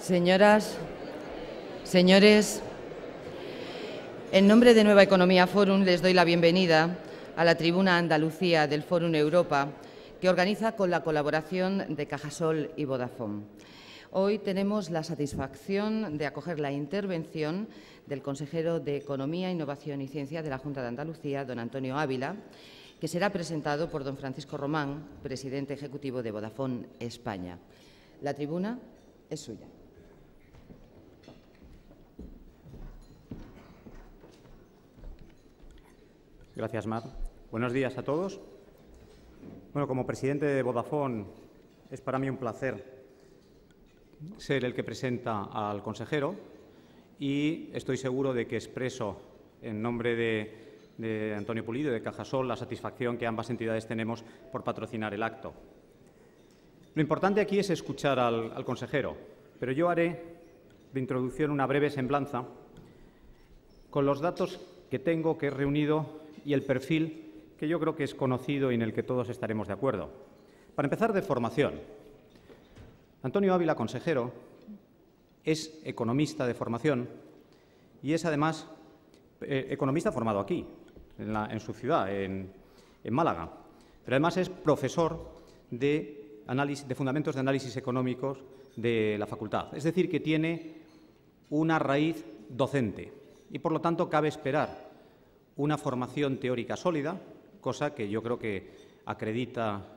Señoras, señores, en nombre de Nueva Economía Forum les doy la bienvenida a la tribuna Andalucía del Forum Europa, que organiza con la colaboración de Cajasol y Vodafone. Hoy tenemos la satisfacción de acoger la intervención del consejero de Economía, Innovación y Ciencia de la Junta de Andalucía, don Antonio Ávila, que será presentado por don Francisco Román, presidente ejecutivo de Vodafone España. La tribuna es suya. Gracias, Mar. Buenos días a todos. Bueno, como presidente de Vodafone, es para mí un placer ser el que presenta al consejero y estoy seguro de que expreso en nombre de Antonio Pulido y de Cajasol la satisfacción que ambas entidades tenemos por patrocinar el acto. Lo importante aquí es escuchar al consejero, pero yo haré de introducción una breve semblanza con los datos que tengo, que he reunido, y el perfil que yo creo que es conocido y en el que todos estaremos de acuerdo. Para empezar, de formación. Antonio Ávila, consejero, es economista de formación y es además economista formado aquí, en su ciudad, en Málaga. Pero además es profesor de fundamentos de análisis económicos de la facultad. Es decir, que tiene una raíz docente y, por lo tanto, cabe esperar una formación teórica sólida, cosa que yo creo que acredita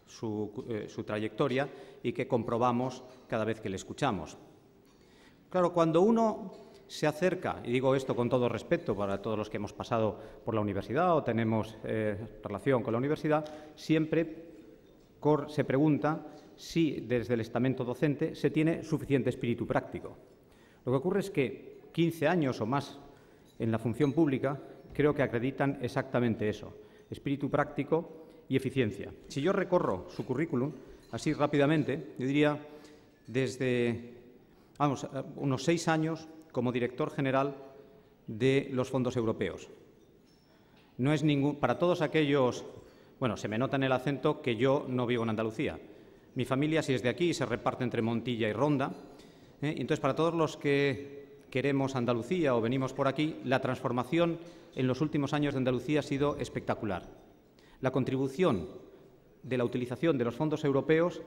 su trayectoria y que comprobamos cada vez que le escuchamos. Claro, cuando uno se acerca, y digo esto con todo respeto para todos los que hemos pasado por la universidad o tenemos relación con la universidad, siempre se pregunta si desde el estamento docente se tiene suficiente espíritu práctico. Lo que ocurre es que 15 años o más en la función pública creo que acreditan exactamente eso, espíritu práctico y eficiencia. Si yo recorro su currículum, así rápidamente, yo diría desde unos 6 años como director general de los fondos europeos. No es para todos aquellos, bueno, se me nota en el acento que yo no vivo en Andalucía. Mi familia sí es de aquí, se reparte entre Montilla y Ronda. Entonces, para todos los que queremos Andalucía o venimos por aquí, la transformación en los últimos años de Andalucía ha sido espectacular. La contribución de la utilización de los fondos europeos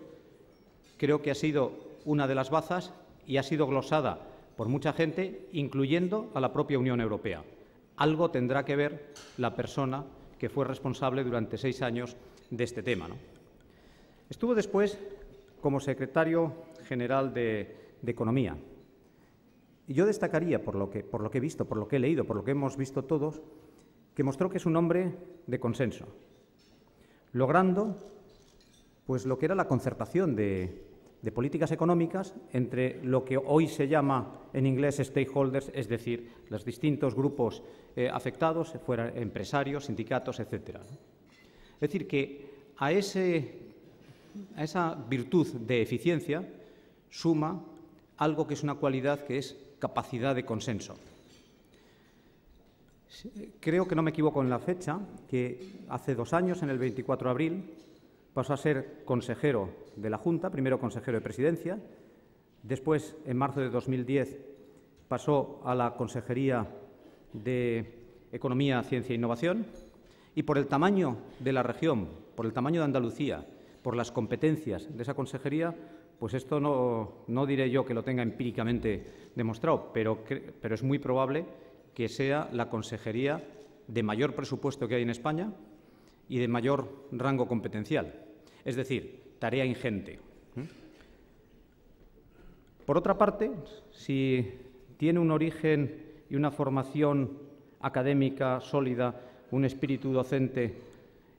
creo que ha sido una de las bazas y ha sido glosada por mucha gente, incluyendo a la propia Unión Europea. Algo tendrá que ver la persona que fue responsable durante 6 años de este tema, ¿no? Estuvo después como secretario general de Economía. Y yo destacaría, por lo que he visto, por lo que he leído, por lo que hemos visto todos, que mostró que es un hombre de consenso, logrando pues, lo que era la concertación de políticas económicas entre lo que hoy se llama en inglés stakeholders, es decir, los distintos grupos afectados, fueran empresarios, sindicatos, etcétera. Es decir, que a esa virtud de eficiencia suma algo que es una cualidad que es capacidad de consenso. Creo que no me equivoco en la fecha, que hace 2 años, en el 24 de abril, pasó a ser consejero de la Junta, primero consejero de Presidencia, después, en marzo de 2010, pasó a la Consejería de Economía, Ciencia e Innovación, y por el tamaño de la región, por el tamaño de Andalucía, por las competencias de esa consejería, pues esto no diré yo que lo tenga empíricamente demostrado, pero es muy probable que sea la consejería de mayor presupuesto que hay en España y de mayor rango competencial. Es decir, tarea ingente. Por otra parte, si tiene un origen y una formación académica sólida, un espíritu docente,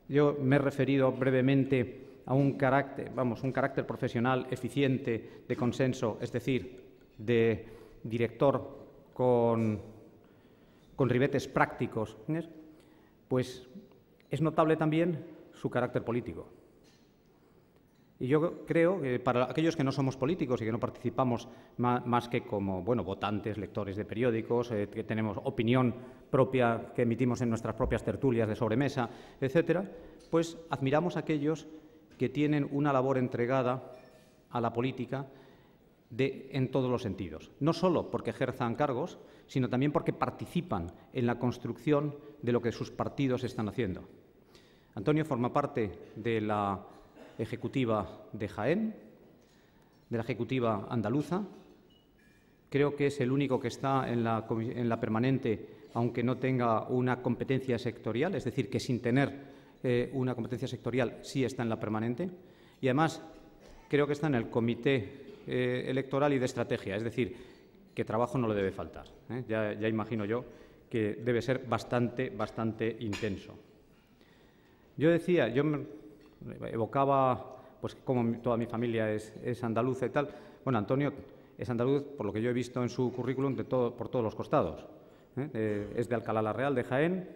yo me he referido brevemente a un carácter profesional eficiente, de consenso, es decir, de director con ribetes prácticos, pues es notable también su carácter político. Y yo creo que para aquellos que no somos políticos y que no participamos más que como votantes, lectores de periódicos, que tenemos opinión propia que emitimos en nuestras propias tertulias de sobremesa, etcétera, pues admiramos a aquellos que tienen una labor entregada a la política en todos los sentidos. No solo porque ejerzan cargos, sino también porque participan en la construcción de lo que sus partidos están haciendo. Antonio forma parte de la ejecutiva de Jaén, de la ejecutiva andaluza. Creo que es el único que está en la permanente, aunque no tenga una competencia sectorial, es decir, que sin tener una competencia sectorial sí está en la permanente. Y además creo que está en el comité electoral y de estrategia, es decir, que trabajo no le debe faltar. Ya imagino yo que debe ser bastante intenso. Yo decía, yo evocaba, pues como toda mi familia es andaluza y tal. Bueno, Antonio es andaluz, por lo que yo he visto en su currículum, por todos los costados. Es de Alcalá la Real, de Jaén,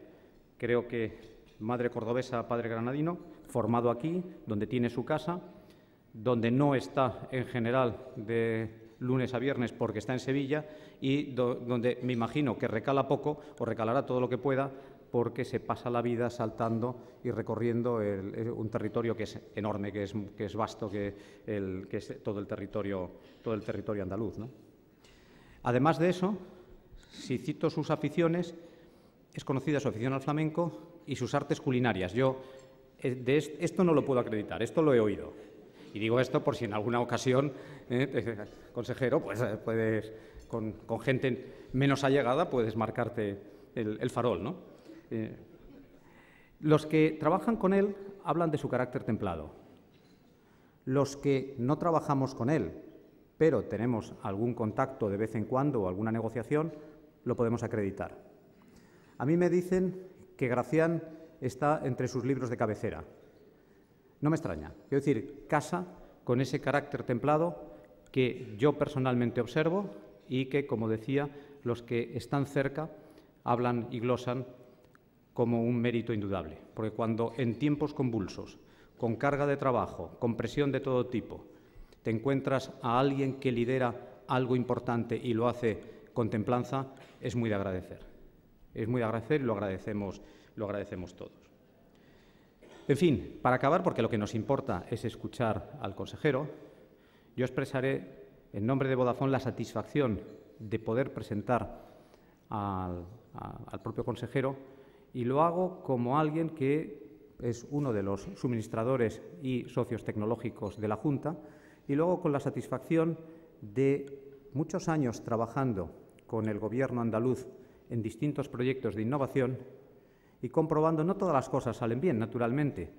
creo que madre cordobesa, padre granadino, formado aquí, donde tiene su casa, donde no está en general de lunes a viernes porque está en Sevilla y donde me imagino que recala poco o recalará todo lo que pueda porque se pasa la vida saltando y recorriendo un territorio que es enorme, que es vasto, que es todo el territorio andaluz, ¿no? Además de eso, si cito sus aficiones, es conocida su afición al flamenco y sus artes culinarias. Yo esto no lo puedo acreditar, esto lo he oído. Y digo esto por si en alguna ocasión, consejero, pues puedes, con gente menos allegada, puedes marcarte el farol, ¿no? Los que trabajan con él hablan de su carácter templado. Los que no trabajamos con él, pero tenemos algún contacto de vez en cuando o alguna negociación, lo podemos acreditar. A mí me dicen que Gracián está entre sus libros de cabecera. No me extraña. Quiero decir, casa con ese carácter templado que yo personalmente observo y que, como decía, los que están cerca hablan y glosan como un mérito indudable. Porque cuando en tiempos convulsos, con carga de trabajo, con presión de todo tipo, te encuentras a alguien que lidera algo importante y lo hace con templanza, es muy de agradecer. Es muy de agradecer y lo agradecemos todos. En fin, para acabar, porque lo que nos importa es escuchar al consejero, yo expresaré en nombre de Vodafone la satisfacción de poder presentar al propio consejero y lo hago como alguien que es uno de los suministradores y socios tecnológicos de la Junta y luego con la satisfacción de muchos años trabajando con el Gobierno andaluz en distintos proyectos de innovación y comprobando, no todas las cosas salen bien, naturalmente,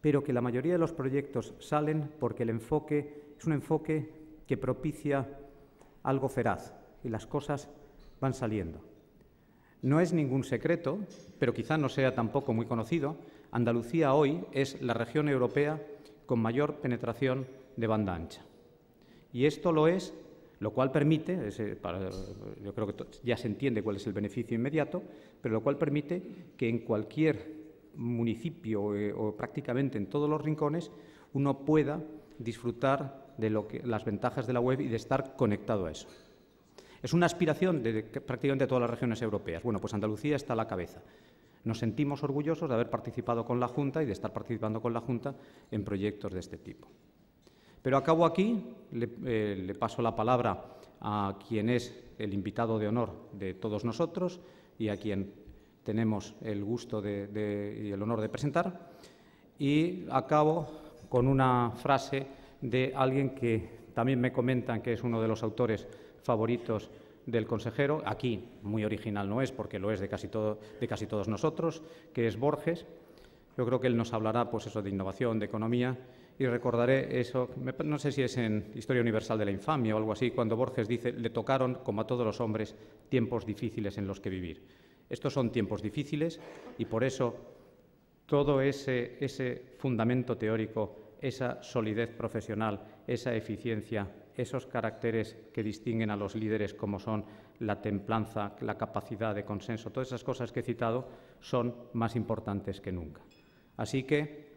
pero que la mayoría de los proyectos salen porque el enfoque es un enfoque que propicia algo feraz y las cosas van saliendo. No es ningún secreto, pero quizá no sea tampoco muy conocido, Andalucía hoy es la región europea con mayor penetración de banda ancha. Y esto lo es, lo cual permite, yo creo que ya se entiende cuál es el beneficio inmediato, pero lo cual permite que en cualquier municipio o prácticamente en todos los rincones uno pueda disfrutar de las ventajas de la web y de estar conectado a eso. Es una aspiración de prácticamente todas las regiones europeas. Bueno, pues Andalucía está a la cabeza. Nos sentimos orgullosos de haber participado con la Junta y de estar participando con la Junta en proyectos de este tipo. Pero acabo aquí, le paso la palabra a quien es el invitado de honor de todos nosotros y a quien tenemos el gusto y el honor de presentar. Y acabo con una frase de alguien que también me comentan que es uno de los autores favoritos del consejero. Aquí muy original no es, porque lo es de casi todos nosotros, que es Borges. Yo creo que él nos hablará pues eso, de innovación, de economía, y recordaré eso, no sé si es en Historia Universal de la Infamia o algo así, cuando Borges dice, le tocaron, como a todos los hombres, tiempos difíciles en los que vivir. Estos son tiempos difíciles y por eso todo ese fundamento teórico, esa solidez profesional, esa eficiencia, esos caracteres que distinguen a los líderes como son la templanza, la capacidad de consenso, todas esas cosas que he citado son más importantes que nunca. Así que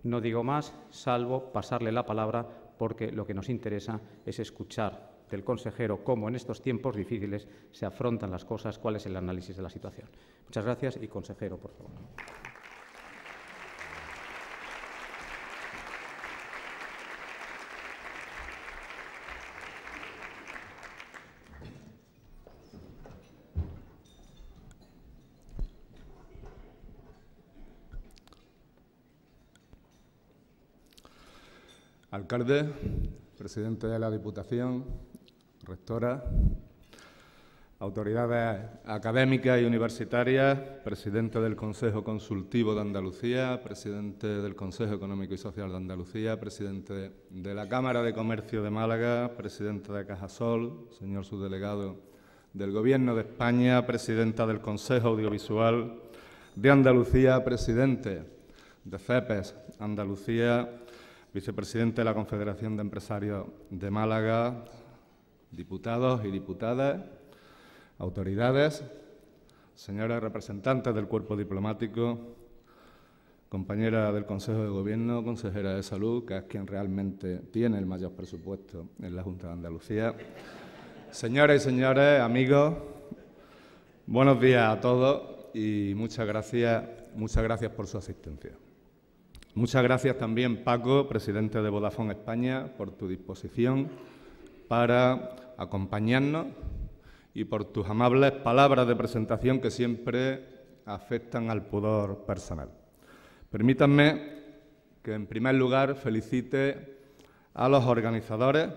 no digo más, salvo pasarle la palabra, porque lo que nos interesa es escuchar del consejero cómo en estos tiempos difíciles se afrontan las cosas, cuál es el análisis de la situación. Muchas gracias y consejero, por favor. alcalde, presidente de la Diputación, rectora, autoridades académicas y universitarias, presidente del Consejo Consultivo de Andalucía, presidente del Consejo Económico y Social de Andalucía, presidente de la Cámara de Comercio de Málaga, presidente de Cajasol, señor subdelegado del Gobierno de España, presidenta del Consejo Audiovisual de Andalucía, presidente de CEPES Andalucía, vicepresidente de la Confederación de Empresarios de Málaga, diputados y diputadas, autoridades, señores representantes del cuerpo diplomático, compañera del Consejo de Gobierno, consejera de Salud, que es quien realmente tiene el mayor presupuesto en la Junta de Andalucía, señoras y señores, amigos, buenos días a todos y muchas gracias por su asistencia. Muchas gracias también, Paco, presidente de Vodafone España, por tu disposición para acompañarnos y por tus amables palabras de presentación que siempre afectan al pudor personal. Permítanme que, en primer lugar, felicite a los organizadores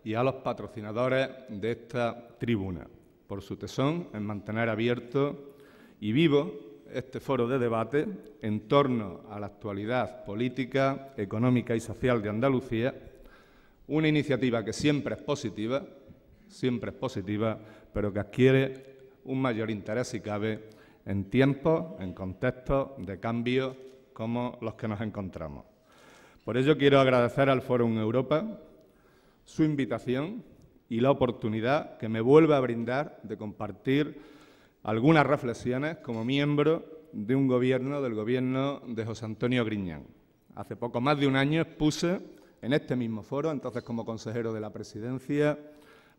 y a los patrocinadores de esta tribuna por su tesón en mantener abierto y vivo este foro de debate en torno a la actualidad política, económica y social de Andalucía, una iniciativa que siempre es positiva, pero que adquiere un mayor interés, si cabe, en tiempos, en contextos de cambio como los que nos encontramos. Por ello, quiero agradecer al Fórum Europa su invitación y la oportunidad que me vuelve a brindar de compartir algunas reflexiones como miembro de un gobierno, del Gobierno de José Antonio Griñán. Hace poco más de un año expuse en este mismo foro, entonces como consejero de la Presidencia,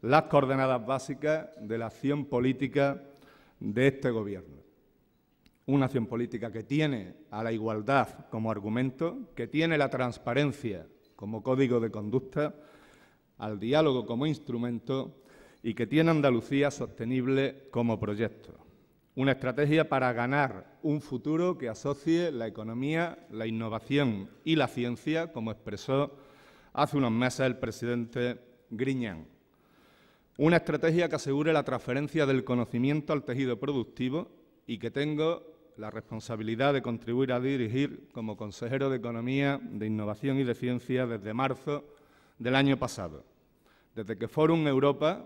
las coordenadas básicas de la acción política de este Gobierno. Una acción política que tiene a la igualdad como argumento, que tiene la transparencia como código de conducta, al diálogo como instrumento y que tiene Andalucía sostenible como proyecto. Una estrategia para ganar un futuro que asocie la economía, la innovación y la ciencia, como expresó hace unos meses el presidente Griñán. Una estrategia que asegure la transferencia del conocimiento al tejido productivo y que tengo la responsabilidad de contribuir a dirigir como consejero de Economía, de Innovación y de Ciencia desde marzo del año pasado. Desde que Fórum Europa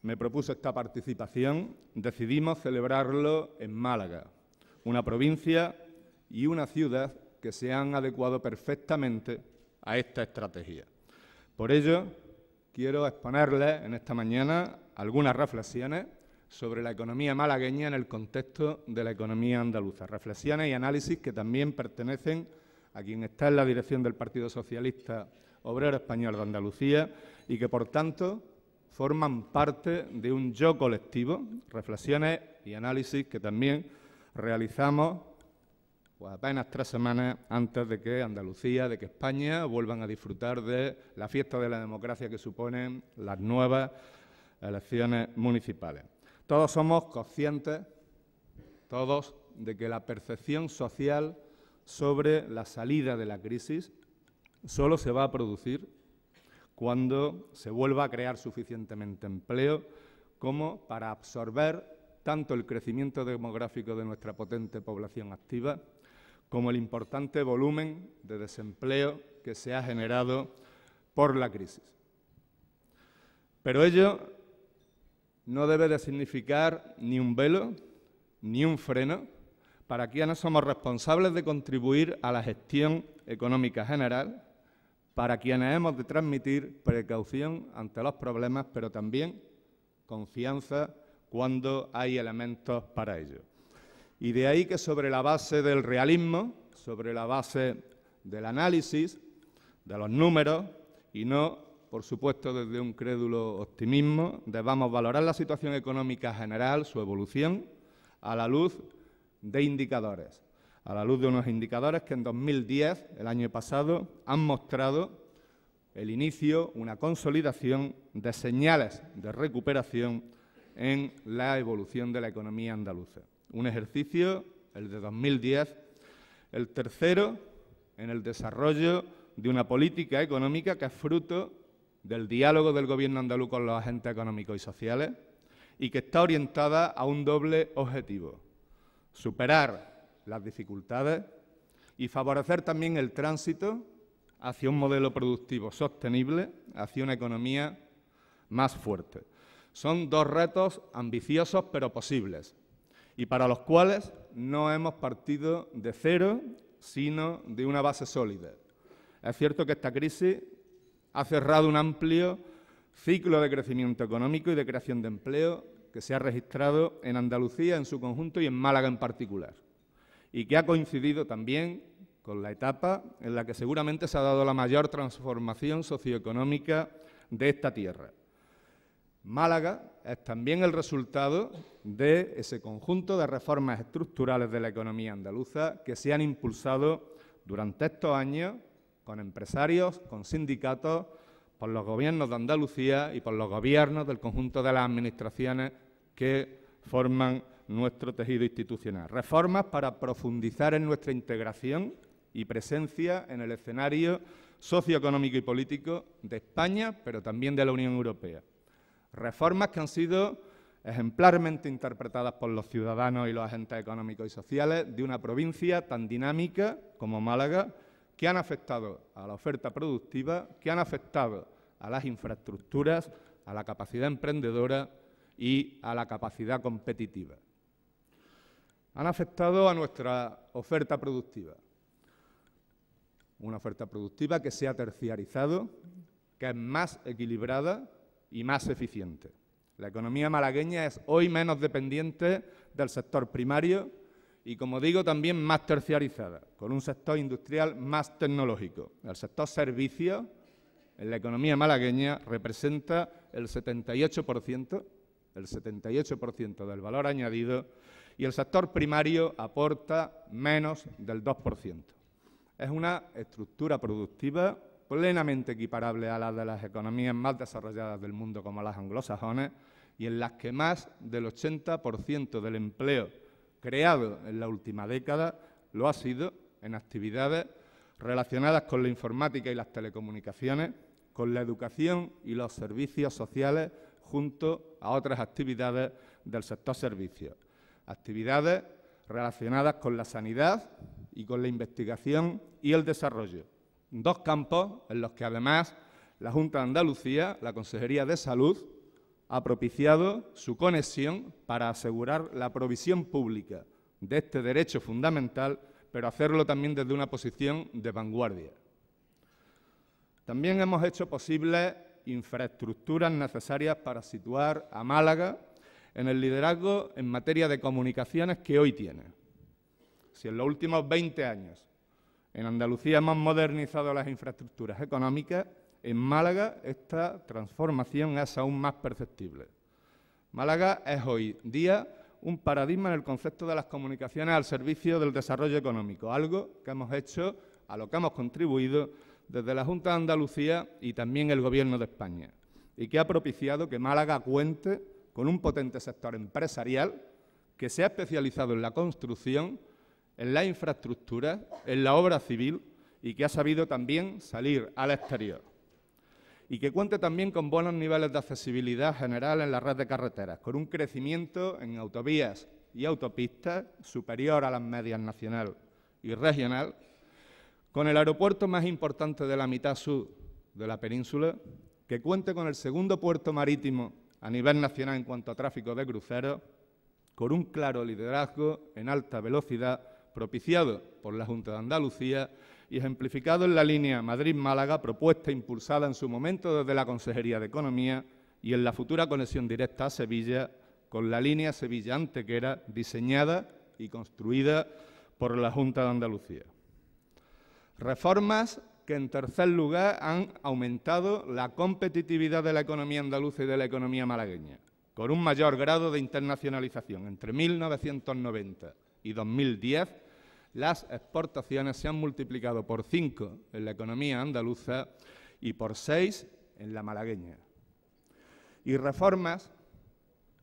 me propuso esta participación, decidimos celebrarlo en Málaga, una provincia y una ciudad que se han adecuado perfectamente a esta estrategia. Por ello, quiero exponerles en esta mañana algunas reflexiones sobre la economía malagueña en el contexto de la economía andaluza. Reflexiones y análisis que también pertenecen a quien está en la dirección del Partido Socialista Obrero Español de Andalucía y que, por tanto, forman parte de un yo colectivo, reflexiones y análisis que también realizamos pues apenas 3 semanas antes de que Andalucía, de que España vuelvan a disfrutar de la fiesta de la democracia que suponen las nuevas elecciones municipales. Todos somos conscientes, todos, de que la percepción social sobre la salida de la crisis solo se va a producir cuando se vuelva a crear suficientemente empleo como para absorber tanto el crecimiento demográfico de nuestra potente población activa como el importante volumen de desempleo que se ha generado por la crisis. Pero ello no debe de significar ni un velo ni un freno para quienes somos responsables de contribuir a la gestión económica general, para quienes hemos de transmitir precaución ante los problemas, pero también confianza cuando hay elementos para ello. Y de ahí que sobre la base del realismo, sobre la base del análisis, de los números, y no, por supuesto, desde un crédulo optimismo, debamos valorar la situación económica general, su evolución, a la luz de indicadores, a la luz de unos indicadores que en 2010, el año pasado, han mostrado el inicio, una consolidación de señales de recuperación en la evolución de la economía andaluza. Un ejercicio, el de 2010, el tercero en el desarrollo de una política económica que es fruto del diálogo del Gobierno andaluz con los agentes económicos y sociales y que está orientada a un doble objetivo: superar las dificultades y favorecer también el tránsito hacia un modelo productivo sostenible, hacia una economía más fuerte. Son dos retos ambiciosos pero posibles y para los cuales no hemos partido de cero, sino de una base sólida. Es cierto que esta crisis ha cerrado un amplio ciclo de crecimiento económico y de creación de empleo que se ha registrado en Andalucía en su conjunto y en Málaga en particular, y que ha coincidido también con la etapa en la que seguramente se ha dado la mayor transformación socioeconómica de esta tierra. Málaga es también el resultado de ese conjunto de reformas estructurales de la economía andaluza que se han impulsado durante estos años con empresarios, con sindicatos, por los gobiernos de Andalucía y por los gobiernos del conjunto de las administraciones que forman nuestro tejido institucional. Reformas para profundizar en nuestra integración y presencia en el escenario socioeconómico y político de España, pero también de la Unión Europea. Reformas que han sido ejemplarmente interpretadas por los ciudadanos y los agentes económicos y sociales de una provincia tan dinámica como Málaga, que han afectado a la oferta productiva, que han afectado a las infraestructuras, a la capacidad emprendedora y a la capacidad competitiva. Han afectado a nuestra oferta productiva. Una oferta productiva que se ha terciarizado, que es más equilibrada y más eficiente. La economía malagueña es hoy menos dependiente del sector primario y, como digo, también más terciarizada, con un sector industrial más tecnológico. El sector servicios en la economía malagueña representa el 78% del valor añadido y el sector primario aporta menos del 2%. Es una estructura productiva plenamente equiparable a la de las economías más desarrolladas del mundo como las anglosajonas y en las que más del 80% del empleo creado en la última década lo ha sido en actividades relacionadas con la informática y las telecomunicaciones, con la educación y los servicios sociales, junto a otras actividades del sector servicios. Actividades relacionadas con la sanidad y con la investigación y el desarrollo. Dos campos en los que, además, la Junta de Andalucía, la Consejería de Salud, ha propiciado su conexión para asegurar la provisión pública de este derecho fundamental, pero hacerlo también desde una posición de vanguardia. También hemos hecho posibles infraestructuras necesarias para situar a Málaga en el liderazgo en materia de comunicaciones que hoy tiene. Si en los últimos 20 años en Andalucía hemos modernizado las infraestructuras económicas, en Málaga esta transformación es aún más perceptible. Málaga es hoy día un paradigma en el concepto de las comunicaciones al servicio del desarrollo económico, algo que hemos hecho, a lo que hemos contribuido desde la Junta de Andalucía y también el Gobierno de España, y que ha propiciado que Málaga cuente con un potente sector empresarial que se ha especializado en la construcción, en la infraestructura, en la obra civil y que ha sabido también salir al exterior. Y que cuente también con buenos niveles de accesibilidad general en la red de carreteras, con un crecimiento en autovías y autopistas superior a las medias nacional y regional, con el aeropuerto más importante de la mitad sur de la península, que cuente con el segundo puerto marítimo a nivel nacional en cuanto a tráfico de cruceros, con un claro liderazgo en alta velocidad propiciado por la Junta de Andalucía y ejemplificado en la línea Madrid-Málaga, propuesta e impulsada en su momento desde la Consejería de Economía y en la futura conexión directa a Sevilla con la línea Sevilla-Antequera, diseñada y construida por la Junta de Andalucía. Reformas que, en tercer lugar, han aumentado la competitividad de la economía andaluza y de la economía malagueña, con un mayor grado de internacionalización. Entre 1990 y 2010, las exportaciones se han multiplicado por 5 en la economía andaluza y por 6 en la malagueña. Y reformas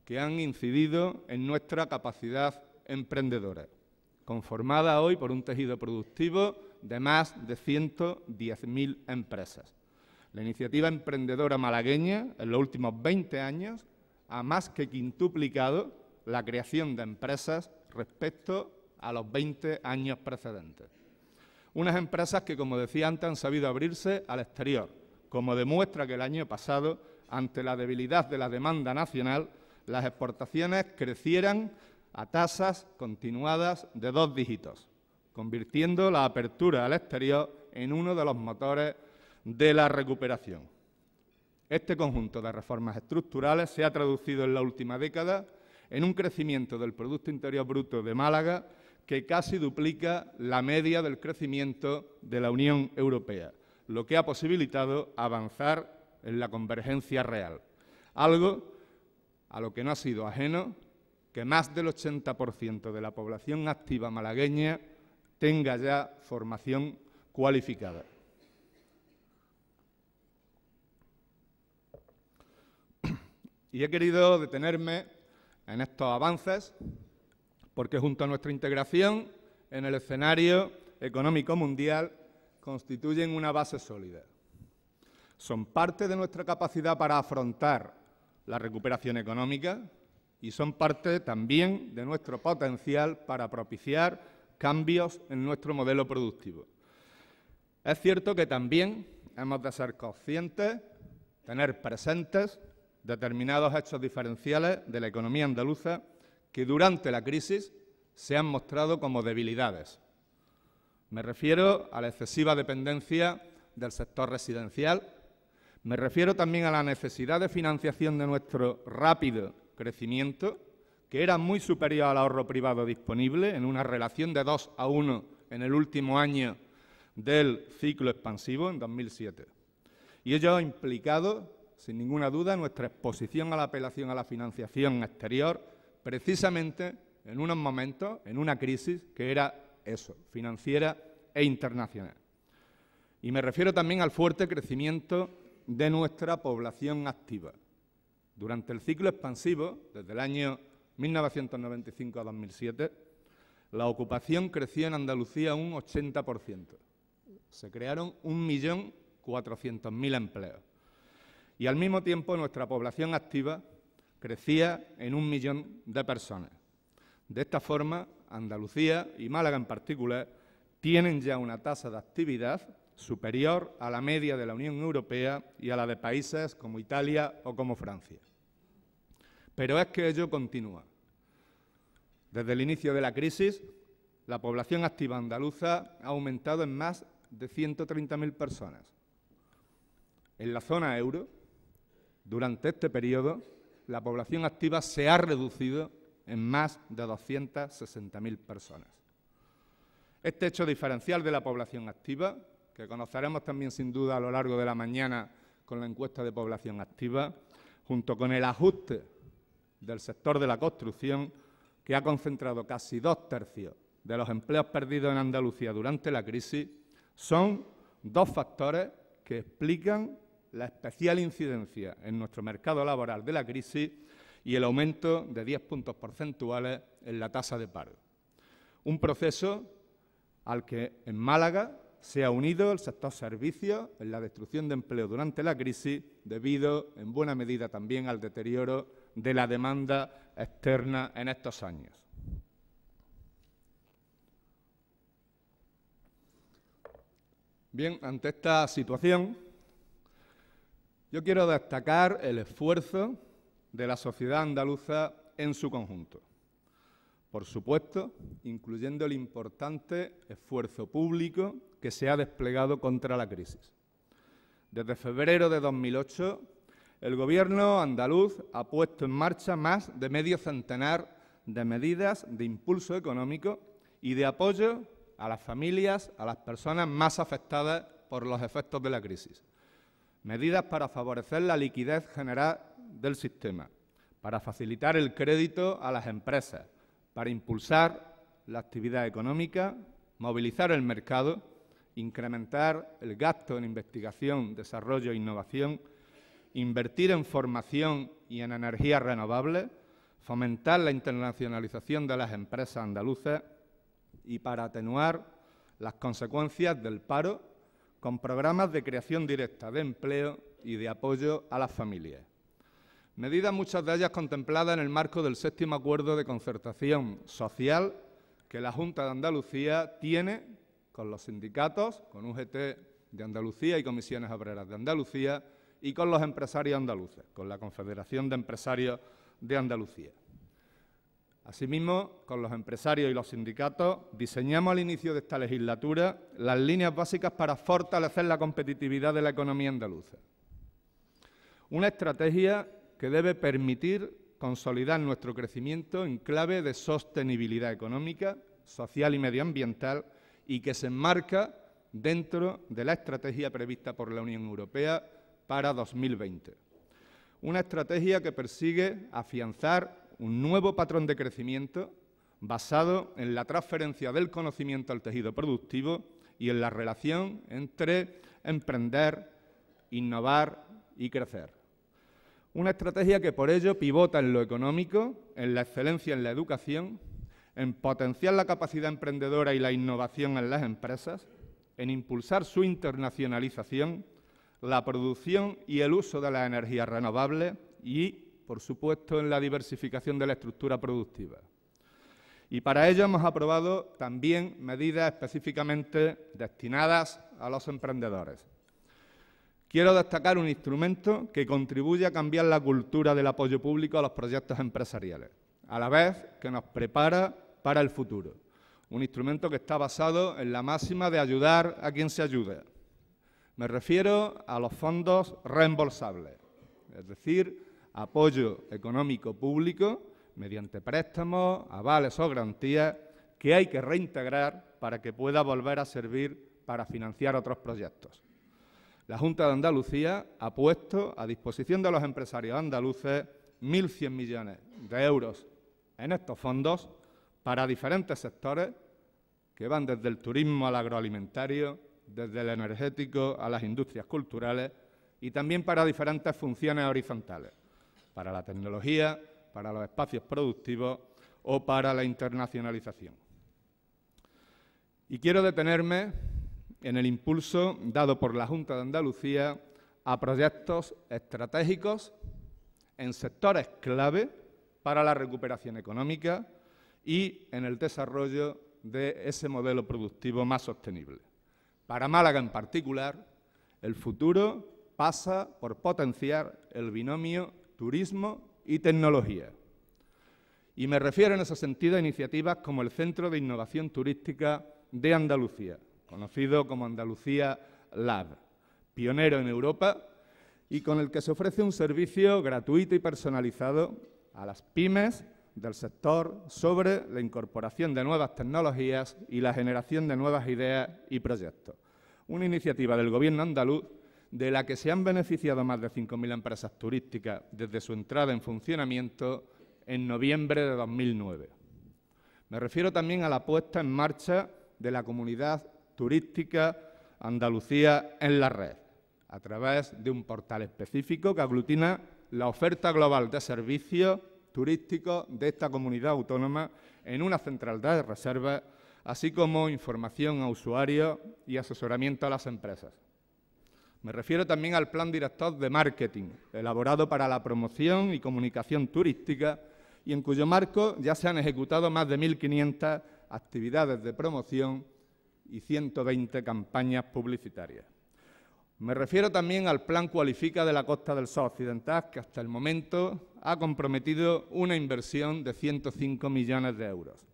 que han incidido en nuestra capacidad emprendedora, conformada hoy por un tejido productivo de más de 110.000 empresas. La iniciativa emprendedora malagueña, en los últimos 20 años, ha más que quintuplicado la creación de empresas respecto a los 20 años precedentes. Unas empresas que, como decía antes, han sabido abrirse al exterior, como demuestra que el año pasado, ante la debilidad de la demanda nacional, las exportaciones crecieran a tasas continuadas de 2 dígitos, convirtiendo la apertura al exterior en uno de los motores de la recuperación. Este conjunto de reformas estructurales se ha traducido en la última década en un crecimiento del Producto Interior Bruto de Málaga que casi duplica la media del crecimiento de la Unión Europea, lo que ha posibilitado avanzar en la convergencia real, algo a lo que no ha sido ajeno que más del 80% de la población activa malagueña tenga ya formación cualificada. Y he querido detenerme en estos avances porque junto a nuestra integración en el escenario económico mundial constituyen una base sólida. Son parte de nuestra capacidad para afrontar la recuperación económica y son parte también de nuestro potencial para propiciar cambios en nuestro modelo productivo. Es cierto que también hemos de ser conscientes, tener presentes determinados hechos diferenciales de la economía andaluza que durante la crisis se han mostrado como debilidades. Me refiero a la excesiva dependencia del sector residencial, me refiero también a la necesidad de financiación de nuestro rápido crecimiento, que era muy superior al ahorro privado disponible, en una relación de 2:1 en el último año del ciclo expansivo, en 2007. Y ello ha implicado, sin ninguna duda, nuestra exposición a la apelación a la financiación exterior, precisamente en unos momentos, en una crisis que era eso, financiera e internacional. Y me refiero también al fuerte crecimiento de nuestra población activa. Durante el ciclo expansivo, desde el año 1995 a 2007, la ocupación creció en Andalucía un 80%. Se crearon 1.400.000 empleos. Y al mismo tiempo nuestra población activa crecía en 1 millón de personas. De esta forma, Andalucía y Málaga en particular tienen ya una tasa de actividad superior a la media de la Unión Europea y a la de países como Italia o como Francia. Pero es que ello continúa. Desde el inicio de la crisis, la población activa andaluza ha aumentado en más de 130.000 personas. En la zona euro, durante este periodo, la población activa se ha reducido en más de 260.000 personas. Este hecho diferencial de la población activa, que conoceremos también sin duda a lo largo de la mañana con la encuesta de población activa, junto con el ajuste del sector de la construcción, que ha concentrado casi 2/3 de los empleos perdidos en Andalucía durante la crisis, son 2 factores que explican la especial incidencia en nuestro mercado laboral de la crisis y el aumento de 10 puntos porcentuales en la tasa de paro. Un proceso al que en Málaga se ha unido el sector servicios en la destrucción de empleo durante la crisis, debido en buena medida también al deterioro de la demanda externa en estos años. Bien, ante esta situación, yo quiero destacar el esfuerzo de la sociedad andaluza en su conjunto. Por supuesto, incluyendo el importante esfuerzo público que se ha desplegado contra la crisis. Desde febrero de 2008, el Gobierno andaluz ha puesto en marcha más de medio centenar de medidas de impulso económico y de apoyo a las familias, a las personas más afectadas por los efectos de la crisis. Medidas para favorecer la liquidez general del sistema, para facilitar el crédito a las empresas, para impulsar la actividad económica, movilizar el mercado, incrementar el gasto en investigación, desarrollo e innovación, invertir en formación y en energías renovables, fomentar la internacionalización de las empresas andaluzas y para atenuar las consecuencias del paro con programas de creación directa de empleo y de apoyo a las familias. Medidas, muchas de ellas contempladas en el marco del 7º Acuerdo de Concertación Social que la Junta de Andalucía tiene con los sindicatos, con UGT de Andalucía y Comisiones Obreras de Andalucía, y con los empresarios andaluces, con la Confederación de Empresarios de Andalucía. Asimismo, con los empresarios y los sindicatos, diseñamos al inicio de esta legislatura las líneas básicas para fortalecer la competitividad de la economía andaluza. Una estrategia que debe permitir consolidar nuestro crecimiento en clave de sostenibilidad económica, social y medioambiental, y que se enmarca dentro de la estrategia prevista por la Unión Europea para 2020. Una estrategia que persigue afianzar un nuevo patrón de crecimiento basado en la transferencia del conocimiento al tejido productivo y en la relación entre emprender, innovar y crecer. Una estrategia que por ello pivota en lo económico, en la excelencia en la educación, en potenciar la capacidad emprendedora y la innovación en las empresas, en impulsar su internacionalización, la producción y el uso de las energías renovables y, por supuesto, en la diversificación de la estructura productiva. Y para ello hemos aprobado también medidas específicamente destinadas a los emprendedores. Quiero destacar un instrumento que contribuye a cambiar la cultura del apoyo público a los proyectos empresariales, a la vez que nos prepara para el futuro. Un instrumento que está basado en la máxima de ayudar a quien se ayude. Me refiero a los fondos reembolsables, es decir, apoyo económico público mediante préstamos, avales o garantías que hay que reintegrar para que pueda volver a servir para financiar otros proyectos. La Junta de Andalucía ha puesto a disposición de los empresarios andaluces 1.100 millones de euros en estos fondos para diferentes sectores que van desde el turismo al agroalimentario, desde el energético a las industrias culturales y también para diferentes funciones horizontales, para la tecnología, para los espacios productivos o para la internacionalización. Y quiero detenerme en el impulso dado por la Junta de Andalucía a proyectos estratégicos en sectores clave para la recuperación económica y en el desarrollo de ese modelo productivo más sostenible. Para Málaga en particular, el futuro pasa por potenciar el binomio turismo y tecnología. Y me refiero en ese sentido a iniciativas como el Centro de Innovación Turística de Andalucía, conocido como Andalucía Lab, pionero en Europa y con el que se ofrece un servicio gratuito y personalizado a las pymes del sector sobre la incorporación de nuevas tecnologías y la generación de nuevas ideas y proyectos. Una iniciativa del Gobierno andaluz de la que se han beneficiado más de 5.000 empresas turísticas desde su entrada en funcionamiento en noviembre de 2009. Me refiero también a la puesta en marcha de la Comunidad Turística Andalucía en la red, a través de un portal específico que aglutina la oferta global de servicios turísticos de esta comunidad autónoma en una central de reserva, así como información a usuarios y asesoramiento a las empresas. Me refiero también al Plan Director de Marketing, elaborado para la promoción y comunicación turística y en cuyo marco ya se han ejecutado más de 1.500 actividades de promoción y 120 campañas publicitarias. Me refiero también al Plan Cualifica de la Costa del Sol Occidental, que hasta el momento ha comprometido una inversión de 105 millones de euros.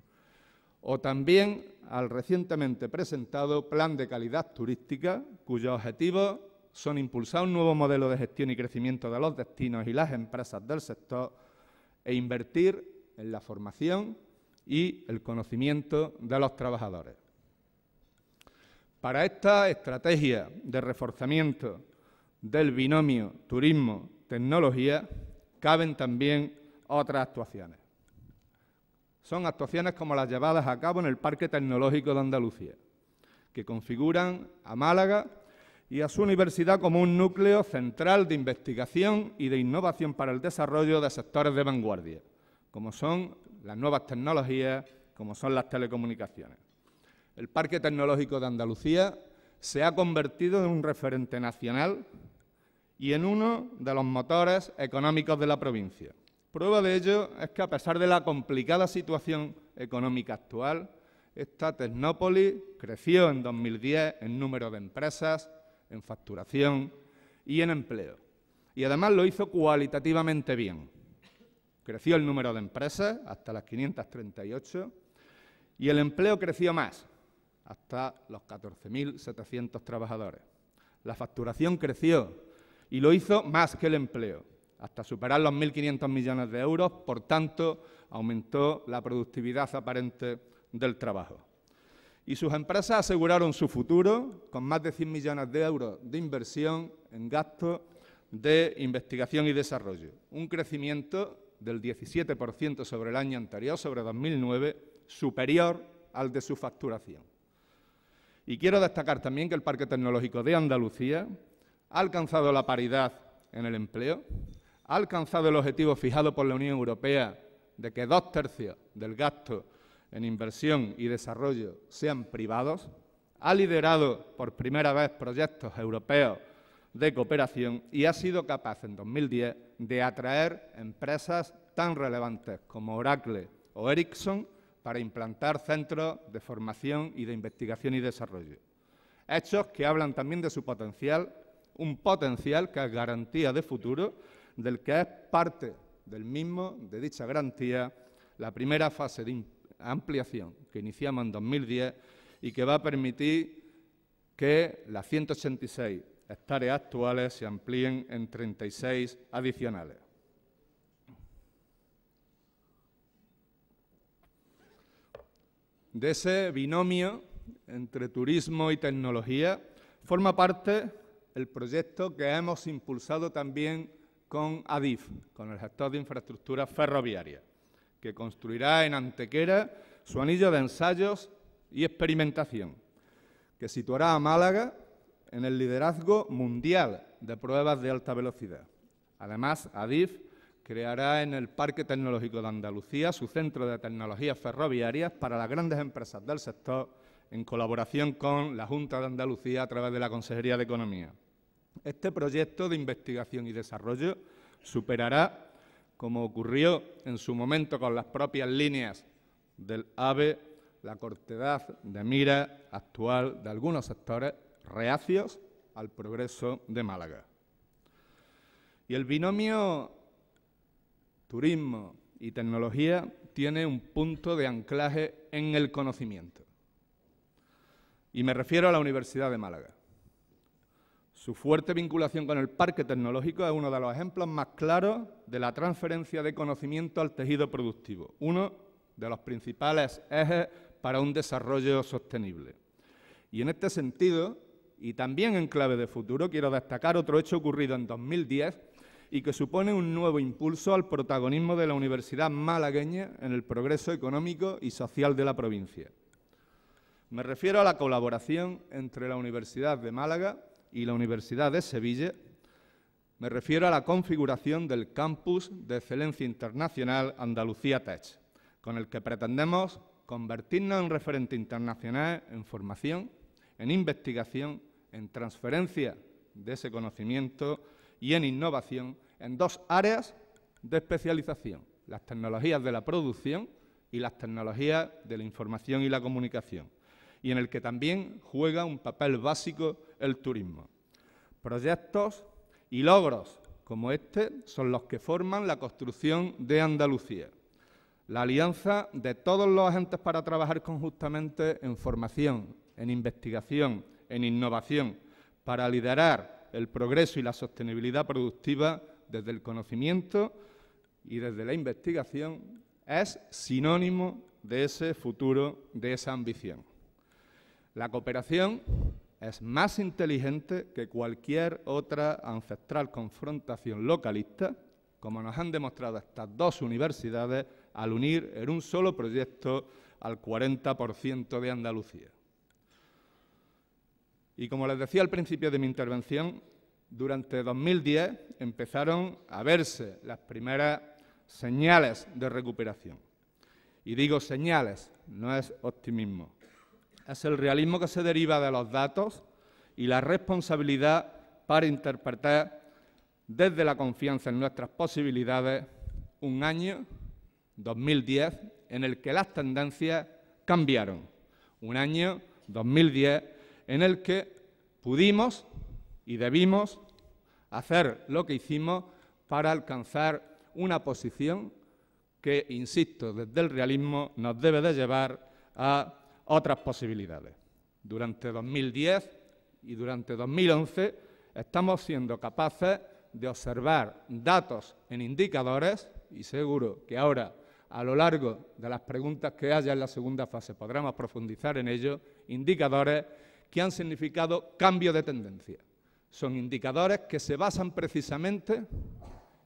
O también al recientemente presentado Plan de Calidad Turística, cuyos objetivos son impulsar un nuevo modelo de gestión y crecimiento de los destinos y las empresas del sector e invertir en la formación y el conocimiento de los trabajadores. Para esta estrategia de reforzamiento del binomio turismo-tecnología caben también otras actuaciones. Son actuaciones como las llevadas a cabo en el Parque Tecnológico de Andalucía, que configuran a Málaga y a su universidad como un núcleo central de investigación y de innovación para el desarrollo de sectores de vanguardia, como son las nuevas tecnologías, como son las telecomunicaciones. El Parque Tecnológico de Andalucía se ha convertido en un referente nacional y en uno de los motores económicos de la provincia. Prueba de ello es que, a pesar de la complicada situación económica actual, esta tecnópolis creció en 2010 en número de empresas, en facturación y en empleo. Y además lo hizo cualitativamente bien. Creció el número de empresas hasta las 538 y el empleo creció más, hasta los 14.700 trabajadores. La facturación creció y lo hizo más que el empleo, hasta superar los 1.500 millones de euros, por tanto, aumentó la productividad aparente del trabajo. Y sus empresas aseguraron su futuro con más de 100 millones de euros de inversión en gastos de investigación y desarrollo, un crecimiento del 17% sobre el año anterior, sobre 2009, superior al de su facturación. Y quiero destacar también que el Parque Tecnológico de Andalucía ha alcanzado la paridad en el empleo, ha alcanzado el objetivo fijado por la Unión Europea de que 2/3 del gasto en inversión y desarrollo sean privados, ha liderado por primera vez proyectos europeos de cooperación y ha sido capaz en 2010 de atraer empresas tan relevantes como Oracle o Ericsson para implantar centros de formación y de investigación y desarrollo. Hechos que hablan también de su potencial, un potencial que es garantía de futuro, del que es parte del mismo, de dicha garantía, la primera fase de ampliación que iniciamos en 2010 y que va a permitir que las 186 hectáreas actuales se amplíen en 36 adicionales. De ese binomio entre turismo y tecnología forma parte el proyecto que hemos impulsado también con Adif, con el gestor de infraestructuras ferroviarias, que construirá en Antequera su anillo de ensayos y experimentación, que situará a Málaga en el liderazgo mundial de pruebas de alta velocidad. Además, Adif creará en el Parque Tecnológico de Andalucía su centro de tecnologías ferroviarias para las grandes empresas del sector, en colaboración con la Junta de Andalucía a través de la Consejería de Economía. Este proyecto de investigación y desarrollo superará, como ocurrió en su momento con las propias líneas del AVE, la cortedad de mira actual de algunos sectores reacios al progreso de Málaga. Y el binomio turismo y tecnología tiene un punto de anclaje en el conocimiento. Y me refiero a la Universidad de Málaga. Su fuerte vinculación con el Parque Tecnológico es uno de los ejemplos más claros de la transferencia de conocimiento al tejido productivo, uno de los principales ejes para un desarrollo sostenible. Y en este sentido, y también en clave de futuro, quiero destacar otro hecho ocurrido en 2010 y que supone un nuevo impulso al protagonismo de la Universidad malagueña en el progreso económico y social de la provincia. Me refiero a la colaboración entre la Universidad de Málaga y la Universidad de Sevilla. Me refiero a la configuración del Campus de Excelencia Internacional Andalucía Tech, con el que pretendemos convertirnos en referente internacional en formación, en investigación, en transferencia de ese conocimiento y en innovación en dos áreas de especialización, las tecnologías de la producción y las tecnologías de la información y la comunicación, y en el que también juega un papel básico el turismo. Proyectos y logros como este son los que forman la construcción de Andalucía, la alianza de todos los agentes para trabajar conjuntamente en formación, en investigación, en innovación, para liderar el progreso y la sostenibilidad productiva desde el conocimiento y desde la investigación, es sinónimo de ese futuro, de esa ambición. La cooperación es más inteligente que cualquier otra ancestral confrontación localista, como nos han demostrado estas dos universidades al unir en un solo proyecto al 40% de Andalucía. Y como les decía al principio de mi intervención, durante 2010 empezaron a verse las primeras señales de recuperación. Y digo señales, no es optimismo. Es el realismo que se deriva de los datos y la responsabilidad para interpretar desde la confianza en nuestras posibilidades un año, 2010, en el que las tendencias cambiaron. Un año, 2010, en el que pudimos y debimos hacer lo que hicimos para alcanzar una posición que, insisto, desde el realismo nos debe de llevar a otras posibilidades. Durante 2010 y durante 2011 estamos siendo capaces de observar datos en indicadores, y seguro que ahora, a lo largo de las preguntas que haya en la segunda fase, podremos profundizar en ello, indicadores que han significado cambio de tendencia. Son indicadores que se basan precisamente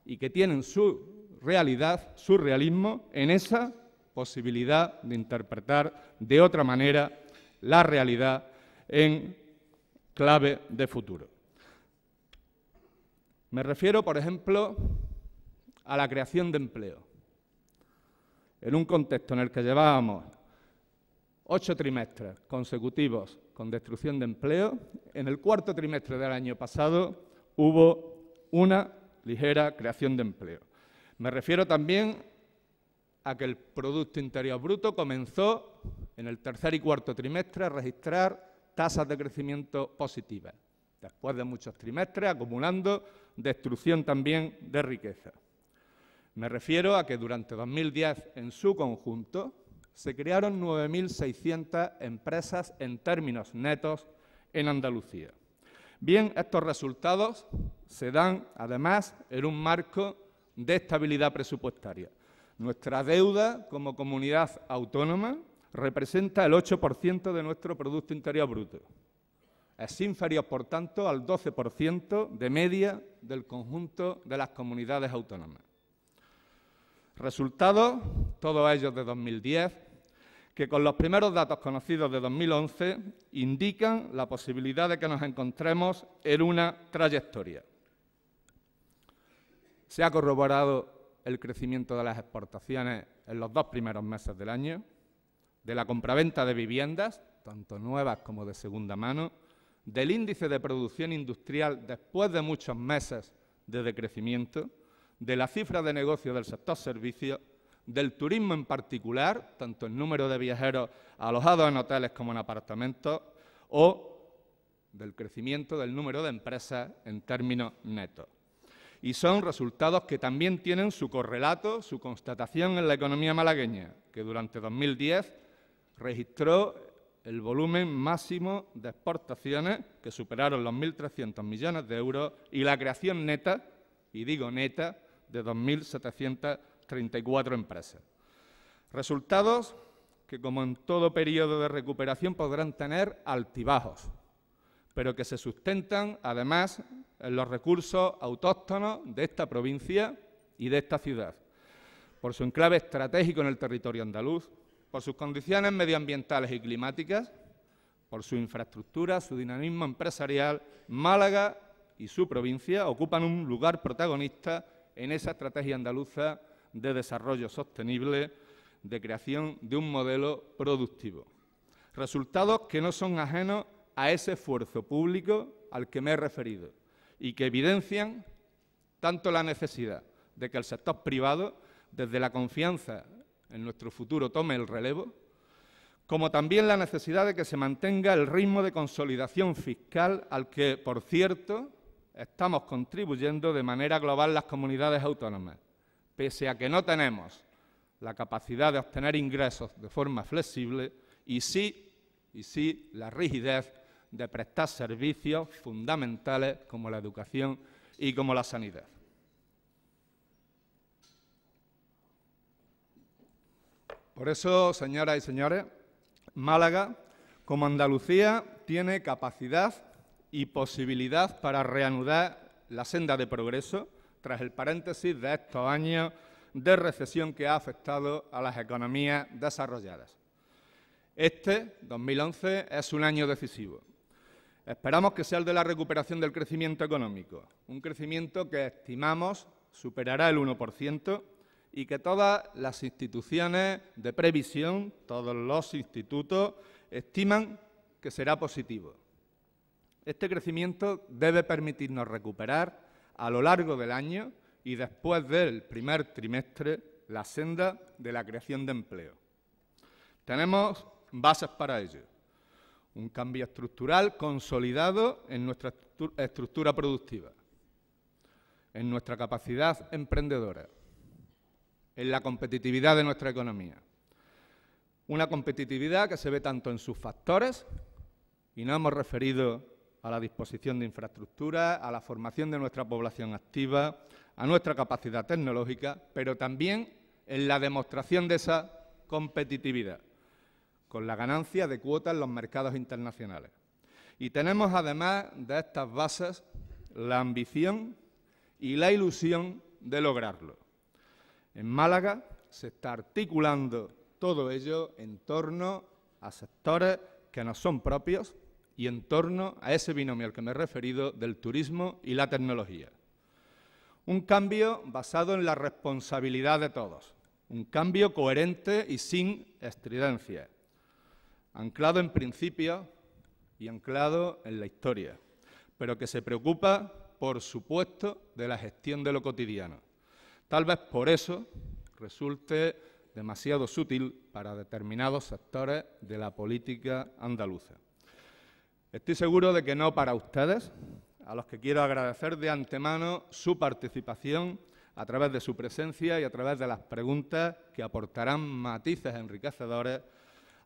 y que tienen su realidad, su realismo, en esa posibilidad de interpretar de otra manera la realidad en clave de futuro. Me refiero, por ejemplo, a la creación de empleo. En un contexto en el que llevábamos 8 trimestres consecutivos con destrucción de empleo, en el cuarto trimestre del año pasado hubo una ligera creación de empleo. Me refiero también a que el Producto Interior Bruto comenzó en el tercer y cuarto trimestre a registrar tasas de crecimiento positivas, después de muchos trimestres acumulando destrucción también de riqueza. Me refiero a que durante 2010, en su conjunto, se crearon 9.600 empresas en términos netos en Andalucía. Bien, estos resultados se dan, además, en un marco de estabilidad presupuestaria. Nuestra deuda como comunidad autónoma representa el 8% de nuestro Producto Interior Bruto. Es inferior, por tanto, al 12% de media del conjunto de las comunidades autónomas. Resultados, todos ellos de 2010, que con los primeros datos conocidos de 2011 indican la posibilidad de que nos encontremos en una trayectoria. Se ha corroborado el crecimiento de las exportaciones en los 2 primeros meses del año, de la compraventa de viviendas, tanto nuevas como de segunda mano, del índice de producción industrial después de muchos meses de decrecimiento, de la cifra de negocio del sector servicios, del turismo en particular, tanto el número de viajeros alojados en hoteles como en apartamentos, o del crecimiento del número de empresas en términos netos. Y son resultados que también tienen su correlato, su constatación en la economía malagueña, que durante 2010 registró el volumen máximo de exportaciones, que superaron los 1.300 millones de euros, y la creación neta, y digo neta, de 2.734 empresas. Resultados que, como en todo periodo de recuperación, podrán tener altibajos, pero que se sustentan, además, en los recursos autóctonos de esta provincia y de esta ciudad, por su enclave estratégico en el territorio andaluz, por sus condiciones medioambientales y climáticas, por su infraestructura, su dinamismo empresarial. Málaga y su provincia ocupan un lugar protagonista en esa estrategia andaluza de desarrollo sostenible, de creación de un modelo productivo. Resultados que no son ajenos a ese esfuerzo público al que me he referido y que evidencian tanto la necesidad de que el sector privado, desde la confianza en nuestro futuro, tome el relevo, como también la necesidad de que se mantenga el ritmo de consolidación fiscal al que, por cierto, estamos contribuyendo de manera global las comunidades autónomas, pese a que no tenemos la capacidad de obtener ingresos de forma flexible y sí la rigidez de prestar servicios fundamentales como la educación y como la sanidad. Por eso, señoras y señores, Málaga, como Andalucía, tiene capacidad y posibilidad para reanudar la senda de progreso tras el paréntesis de estos años de recesión que ha afectado a las economías desarrolladas. Este, 2011, es un año decisivo. Esperamos que sea el de la recuperación del crecimiento económico, un crecimiento que estimamos superará el 1% y que todas las instituciones de previsión, todos los institutos estiman que será positivo. Este crecimiento debe permitirnos recuperar a lo largo del año y después del primer trimestre la senda de la creación de empleo. Tenemos bases para ello. Un cambio estructural consolidado en nuestra estructura productiva, en nuestra capacidad emprendedora, en la competitividad de nuestra economía. Una competitividad que se ve tanto en sus factores, y nos hemos referido a la disposición de infraestructura, a la formación de nuestra población activa, a nuestra capacidad tecnológica, pero también en la demostración de esa competitividad, con la ganancia de cuotas en los mercados internacionales. Y tenemos, además de estas bases, la ambición y la ilusión de lograrlo. En Málaga se está articulando todo ello en torno a sectores que nos son propios y en torno a ese binomio al que me he referido del turismo y la tecnología. Un cambio basado en la responsabilidad de todos, un cambio coherente y sin estridencias, anclado en principios y anclado en la historia, pero que se preocupa, por supuesto, de la gestión de lo cotidiano. Tal vez por eso resulte demasiado sutil para determinados sectores de la política andaluza. Estoy seguro de que no para ustedes, a los que quiero agradecer de antemano su participación a través de su presencia y a través de las preguntas que aportarán matices enriquecedores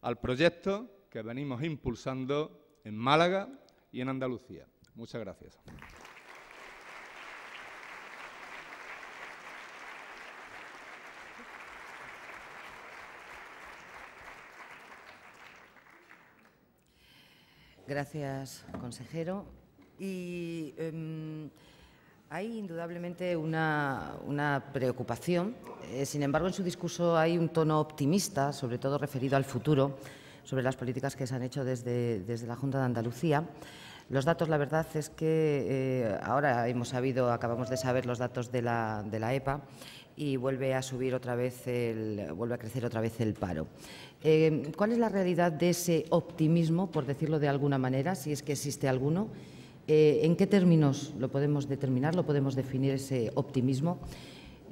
al proyecto que venimos impulsando en Málaga y en Andalucía. Muchas gracias. Gracias, consejero. Y hay indudablemente una preocupación. Sin embargo, en su discurso hay un tono optimista, sobre todo referido al futuro, sobre las políticas que se han hecho desde la Junta de Andalucía. Los datos, la verdad es que ahora acabamos de saber los datos de la EPA y vuelve a subir otra vez vuelve a crecer otra vez el paro. ¿Cuál es la realidad de ese optimismo, por decirlo de alguna manera, si es que existe alguno? ¿En qué términos lo podemos determinar, lo podemos definir ese optimismo?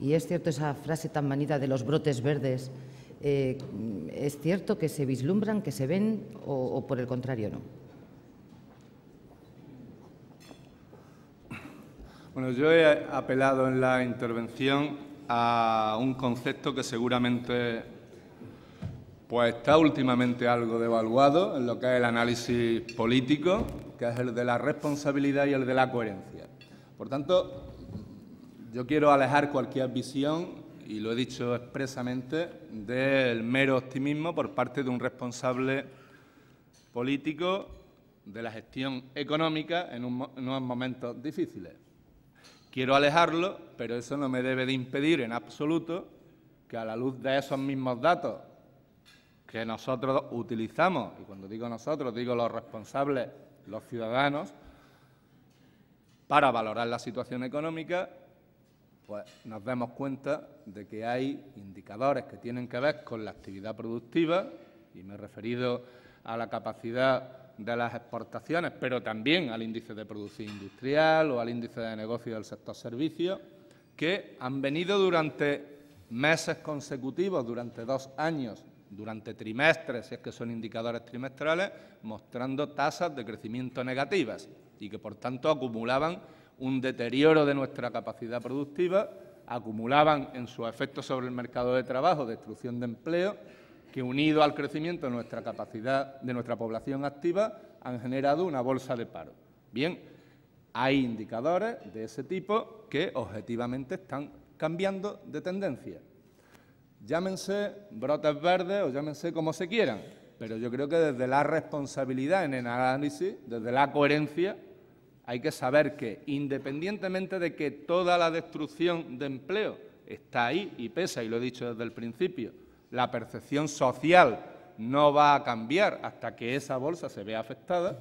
Y es cierto esa frase tan manida de los brotes verdes, ¿es cierto que se vislumbran, que se ven o por el contrario no? Bueno, yo he apelado en la intervención a un concepto que seguramente pues está últimamente algo devaluado en lo que es el análisis político, que es el de la responsabilidad y el de la coherencia. Por tanto, yo quiero alejar cualquier visión, y lo he dicho expresamente, del mero optimismo por parte de un responsable político de la gestión económica en unos momentos difíciles. Quiero alejarlo, pero eso no me debe de impedir en absoluto que a la luz de esos mismos datos que nosotros utilizamos, y cuando digo nosotros, digo los responsables, los ciudadanos, para valorar la situación económica, pues nos demos cuenta de que hay indicadores que tienen que ver con la actividad productiva, y me he referido a la capacidad de las exportaciones, pero también al índice de producción industrial o al índice de negocio del sector servicios, que han venido durante meses consecutivos, durante 2 años, durante trimestres, si es que son indicadores trimestrales, mostrando tasas de crecimiento negativas y que, por tanto, acumulaban un deterioro de nuestra capacidad productiva, acumulaban en su efecto sobre el mercado de trabajo destrucción de empleo, que unido al crecimiento de nuestra capacidad, de nuestra población activa, han generado una bolsa de paro. Bien, hay indicadores de ese tipo que objetivamente están cambiando de tendencia. Llámense brotes verdes o llámense como se quieran, pero yo creo que desde la responsabilidad en el análisis, desde la coherencia, hay que saber que, independientemente de que toda la destrucción de empleo está ahí y pesa, y lo he dicho desde el principio, la percepción social no va a cambiar hasta que esa bolsa se vea afectada,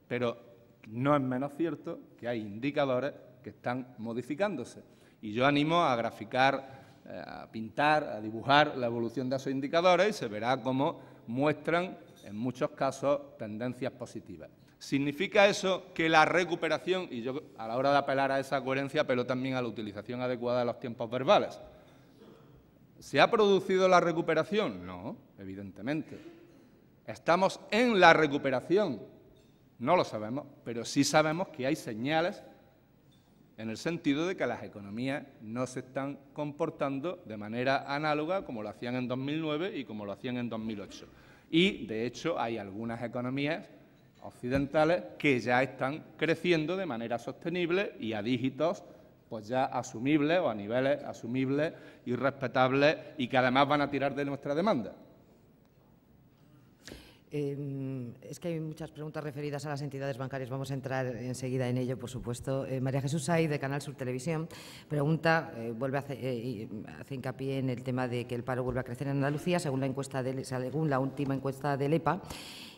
pero no es menos cierto que hay indicadores que están modificándose. Y yo animo a graficar, a pintar, a dibujar la evolución de esos indicadores y se verá cómo muestran en muchos casos, tendencias positivas. ¿Significa eso que la recuperación, y yo a la hora de apelar a esa coherencia apelo también a la utilización adecuada de los tiempos verbales? ¿Se ha producido la recuperación? No, evidentemente. ¿Estamos en la recuperación? No lo sabemos, pero sí sabemos que hay señales en el sentido de que las economías no se están comportando de manera análoga como lo hacían en 2009 y como lo hacían en 2008. Y, de hecho, hay algunas economías occidentales que ya están creciendo de manera sostenible y a dígitos pues ya asumibles o a niveles asumibles y respetables y que además van a tirar de nuestra demanda. Es que hay muchas preguntas referidas a las entidades bancarias. Vamos a entrar enseguida en ello, por supuesto. María Jesús Saiz, de Canal Sur Televisión, pregunta, hace hincapié en el tema de que el paro vuelve a crecer en Andalucía, según la última encuesta del EPA,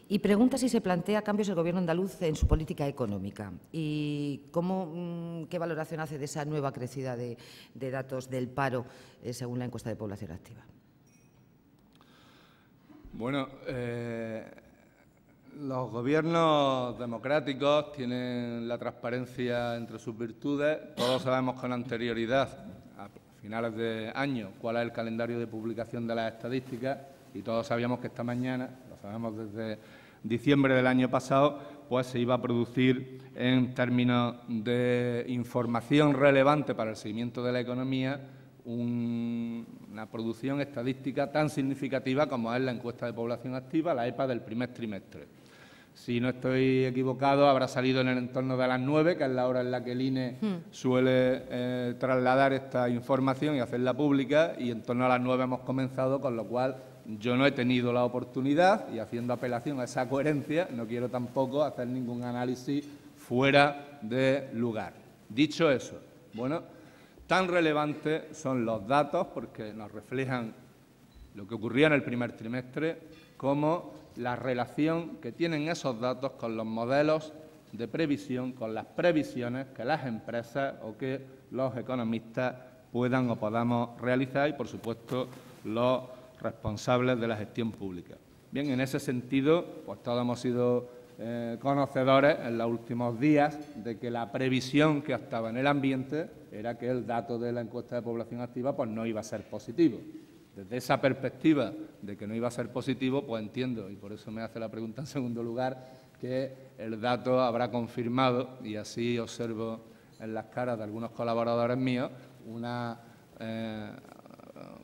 y pregunta si se plantea cambios el Gobierno andaluz en su política económica y qué valoración hace de esa nueva crecida de datos del paro, según la encuesta de población activa. Bueno, los gobiernos democráticos tienen la transparencia entre sus virtudes. Todos sabemos con anterioridad, a finales de año, cuál es el calendario de publicación de las estadísticas y todos sabíamos que esta mañana, lo sabemos desde diciembre del año pasado, pues se iba a producir en términos de información relevante para el seguimiento de la economía una producción estadística tan significativa como es la encuesta de población activa, la EPA del primer trimestre. Si no estoy equivocado, habrá salido en el entorno de las 9, que es la hora en la que el INE suele trasladar esta información y hacerla pública, y en torno a las 9 hemos comenzado, con lo cual yo no he tenido la oportunidad, y haciendo apelación a esa coherencia, no quiero tampoco hacer ningún análisis fuera de lugar. Dicho eso, bueno, tan relevantes son los datos porque nos reflejan lo que ocurría en el primer trimestre como la relación que tienen esos datos con los modelos de previsión, con las previsiones que las empresas o que los economistas puedan o podamos realizar y, por supuesto, los responsables de la gestión pública. Bien, en ese sentido, pues todos hemos sido conocedores en los últimos días de que la previsión que estaba en el ambiente era que el dato de la encuesta de población activa pues no iba a ser positivo. Desde esa perspectiva de que no iba a ser positivo, pues entiendo, y por eso me hace la pregunta en segundo lugar, que el dato habrá confirmado, y así observo en las caras de algunos colaboradores míos,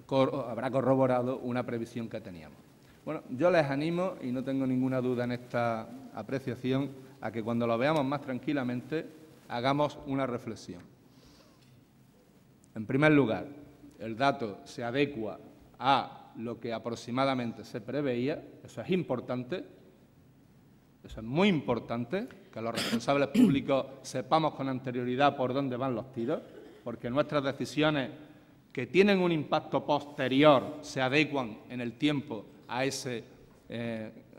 habrá corroborado una previsión que teníamos. Bueno, yo les animo, y no tengo ninguna duda en esta apreciación, a que cuando lo veamos más tranquilamente hagamos una reflexión. En primer lugar, el dato se adecua a lo que aproximadamente se preveía, eso es importante, eso es muy importante, que los responsables públicos sepamos con anterioridad por dónde van los tiros, porque nuestras decisiones que tienen un impacto posterior se adecuan en el tiempo a ese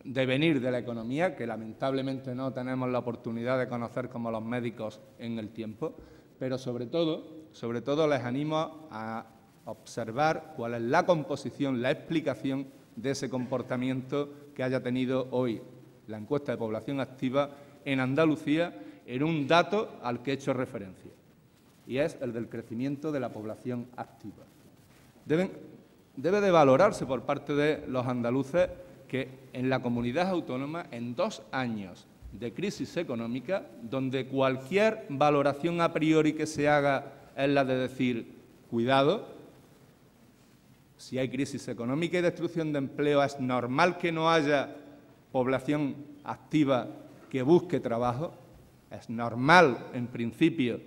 devenir de la economía, que lamentablemente no tenemos la oportunidad de conocer como los médicos en el tiempo, pero sobre todo les animo a observar cuál es la composición, la explicación de ese comportamiento que haya tenido hoy la encuesta de población activa en Andalucía en un dato al que he hecho referencia, y es el del crecimiento de la población activa. Debe de valorarse por parte de los andaluces que en la comunidad autónoma, en 2 años de crisis económica, donde cualquier valoración a priori que se haga es la de decir, cuidado, si hay crisis económica y destrucción de empleo, es normal que no haya población activa que busque trabajo, es normal, en principio,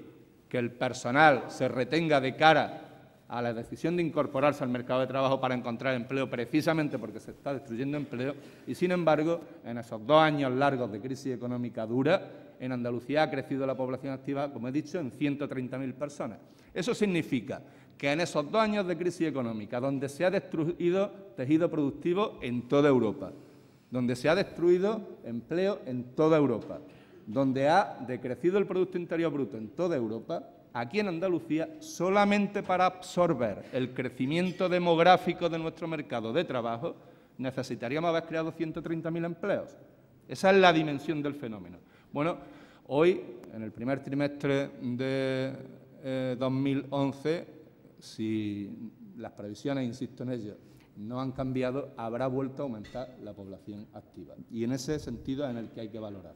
que el personal se retenga de cara a la decisión de incorporarse al mercado de trabajo para encontrar empleo, precisamente porque se está destruyendo empleo, y sin embargo, en esos 2 años largos de crisis económica dura, en Andalucía ha crecido la población activa, como he dicho, en 130.000 personas. Eso significa que en esos 2 años de crisis económica, donde se ha destruido tejido productivo en toda Europa, donde se ha destruido empleo en toda Europa, donde ha decrecido el Producto Interior Bruto en toda Europa, aquí en Andalucía, solamente para absorber el crecimiento demográfico de nuestro mercado de trabajo, necesitaríamos haber creado 130.000 empleos. Esa es la dimensión del fenómeno. Bueno, hoy, en el primer trimestre de 2011, si las previsiones, insisto en ello, no han cambiado, habrá vuelto a aumentar la población activa. Y en ese sentido es en el que hay que valorar.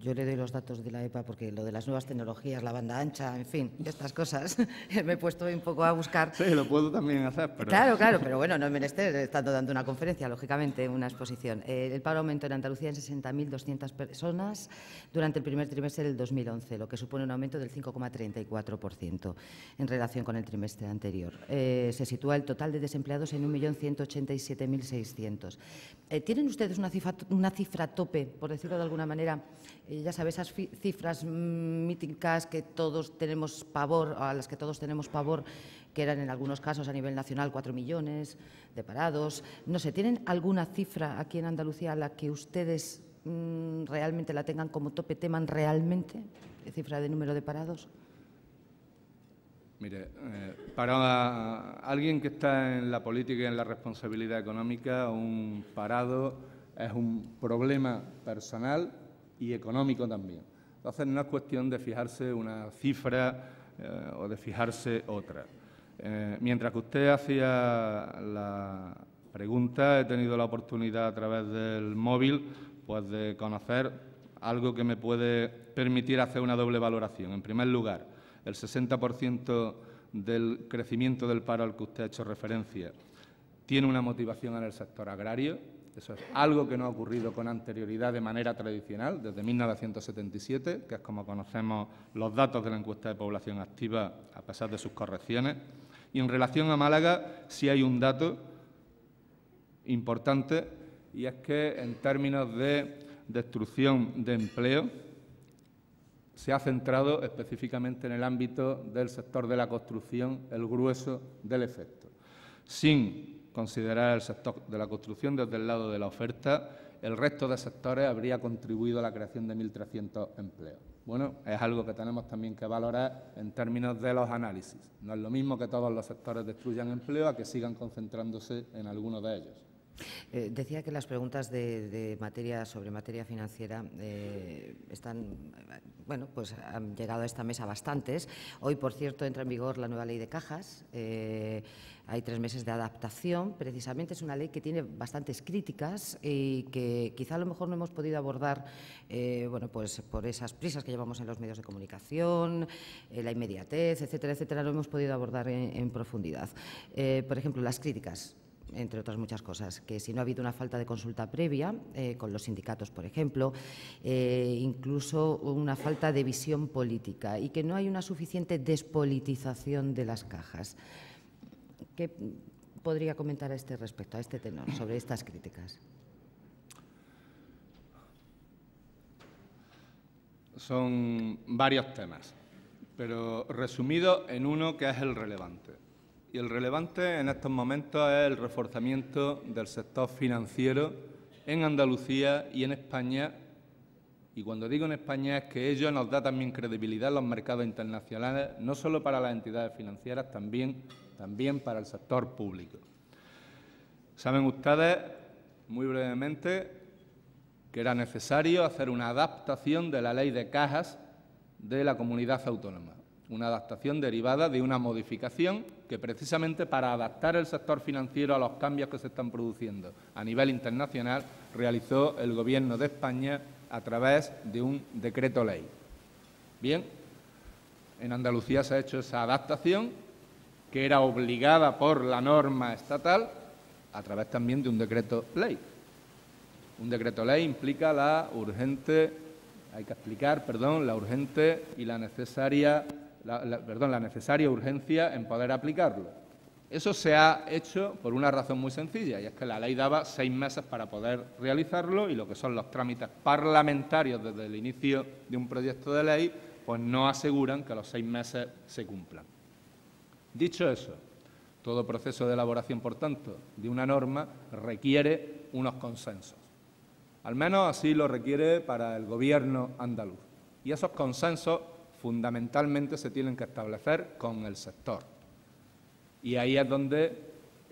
Yo le doy los datos de la EPA porque lo de las nuevas tecnologías, la banda ancha, en fin, estas cosas, me he puesto un poco a buscar. Sí, lo puedo también hacer, pero... Claro, pero bueno, no es menester, estando dando una conferencia, lógicamente, una exposición. El paro aumentó en Andalucía en 60.200 personas durante el primer trimestre del 2011, lo que supone un aumento del 5,34% en relación con el trimestre anterior. Se sitúa el total de desempleados en 1.187.600. ¿Tienen ustedes una cifra tope, por decirlo de alguna manera? Ya sabe, esas cifras míticas que todos tenemos pavor, a las que todos tenemos pavor, que eran en algunos casos a nivel nacional 4 millones de parados. No sé, ¿tienen alguna cifra aquí en Andalucía a la que ustedes realmente la tengan como tope, teman realmente, cifra de número de parados? Mire, para alguien que está en la política y en la responsabilidad económica, un parado es un problema personal y económico también. Entonces, no es cuestión de fijarse una cifra o de fijarse otra. Mientras que usted hacía la pregunta, he tenido la oportunidad a través del móvil pues, de conocer algo que me puede permitir hacer una doble valoración. En primer lugar, el 60% del crecimiento del paro al que usted ha hecho referencia tiene una motivación en el sector agrario. Eso es algo que no ha ocurrido con anterioridad de manera tradicional, desde 1977, que es como conocemos los datos de la encuesta de población activa, a pesar de sus correcciones. Y en relación a Málaga, sí hay un dato importante, y es que en términos de destrucción de empleo, se ha centrado específicamente en el ámbito del sector de la construcción el grueso del efecto. Sin considerar el sector de la construcción desde el lado de la oferta, el resto de sectores habría contribuido a la creación de 1.300 empleos. Bueno, es algo que tenemos también que valorar en términos de los análisis. No es lo mismo que todos los sectores destruyan empleo a que sigan concentrándose en algunos de ellos. Decía que las preguntas sobre materia financiera pues han llegado a esta mesa bastantes. Hoy, por cierto, entra en vigor la nueva ley de cajas. Hay 3 meses de adaptación. Precisamente es una ley que tiene bastantes críticas y que quizá a lo mejor no hemos podido abordar, pues por esas prisas que llevamos en los medios de comunicación, la inmediatez, etcétera, etcétera, no hemos podido abordar en profundidad. Por ejemplo, las críticas, entre otras muchas cosas, que si no ha habido una falta de consulta previa con los sindicatos, por ejemplo, incluso una falta de visión política y que no hay una suficiente despolitización de las cajas. ¿Qué podría comentar a este respecto, a este tenor, sobre estas críticas? Son varios temas, pero resumido en uno que es el relevante. Y el relevante en estos momentos es el reforzamiento del sector financiero en Andalucía y en España. Y cuando digo en España es que ello nos da también credibilidad en los mercados internacionales, no solo para las entidades financieras, también para el sector público. Saben ustedes, muy brevemente, que era necesario hacer una adaptación de la ley de cajas de la comunidad autónoma. Una adaptación derivada de una modificación que precisamente para adaptar el sector financiero a los cambios que se están produciendo a nivel internacional realizó el Gobierno de España a través de un decreto ley. Bien, en Andalucía se ha hecho esa adaptación que era obligada por la norma estatal a través también de un decreto ley. Un decreto ley implica la urgente y la necesaria urgencia en poder aplicarlo. Eso se ha hecho por una razón muy sencilla, y es que la ley daba 6 meses para poder realizarlo y lo que son los trámites parlamentarios desde el inicio de un proyecto de ley, pues no aseguran que los 6 meses se cumplan. Dicho eso, todo proceso de elaboración, por tanto, de una norma requiere unos consensos. Al menos así lo requiere para el Gobierno andaluz. Y esos consensos fundamentalmente se tienen que establecer con el sector. Y ahí es donde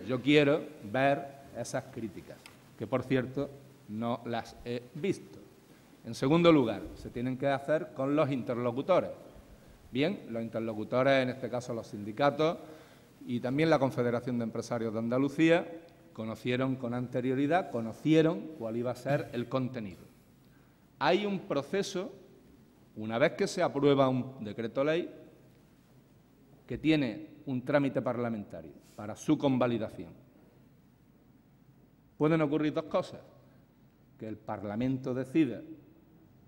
yo quiero ver esas críticas. que por cierto no las he visto. En segundo lugar, se tienen que hacer con los interlocutores. Bien, los interlocutores, en este caso los sindicatos y también la Confederación de Empresarios de Andalucía, conocieron con anterioridad, conocieron cuál iba a ser el contenido. Hay un proceso, una vez que se aprueba un decreto ley, que tiene un trámite parlamentario para su convalidación. Pueden ocurrir dos cosas: que el Parlamento decida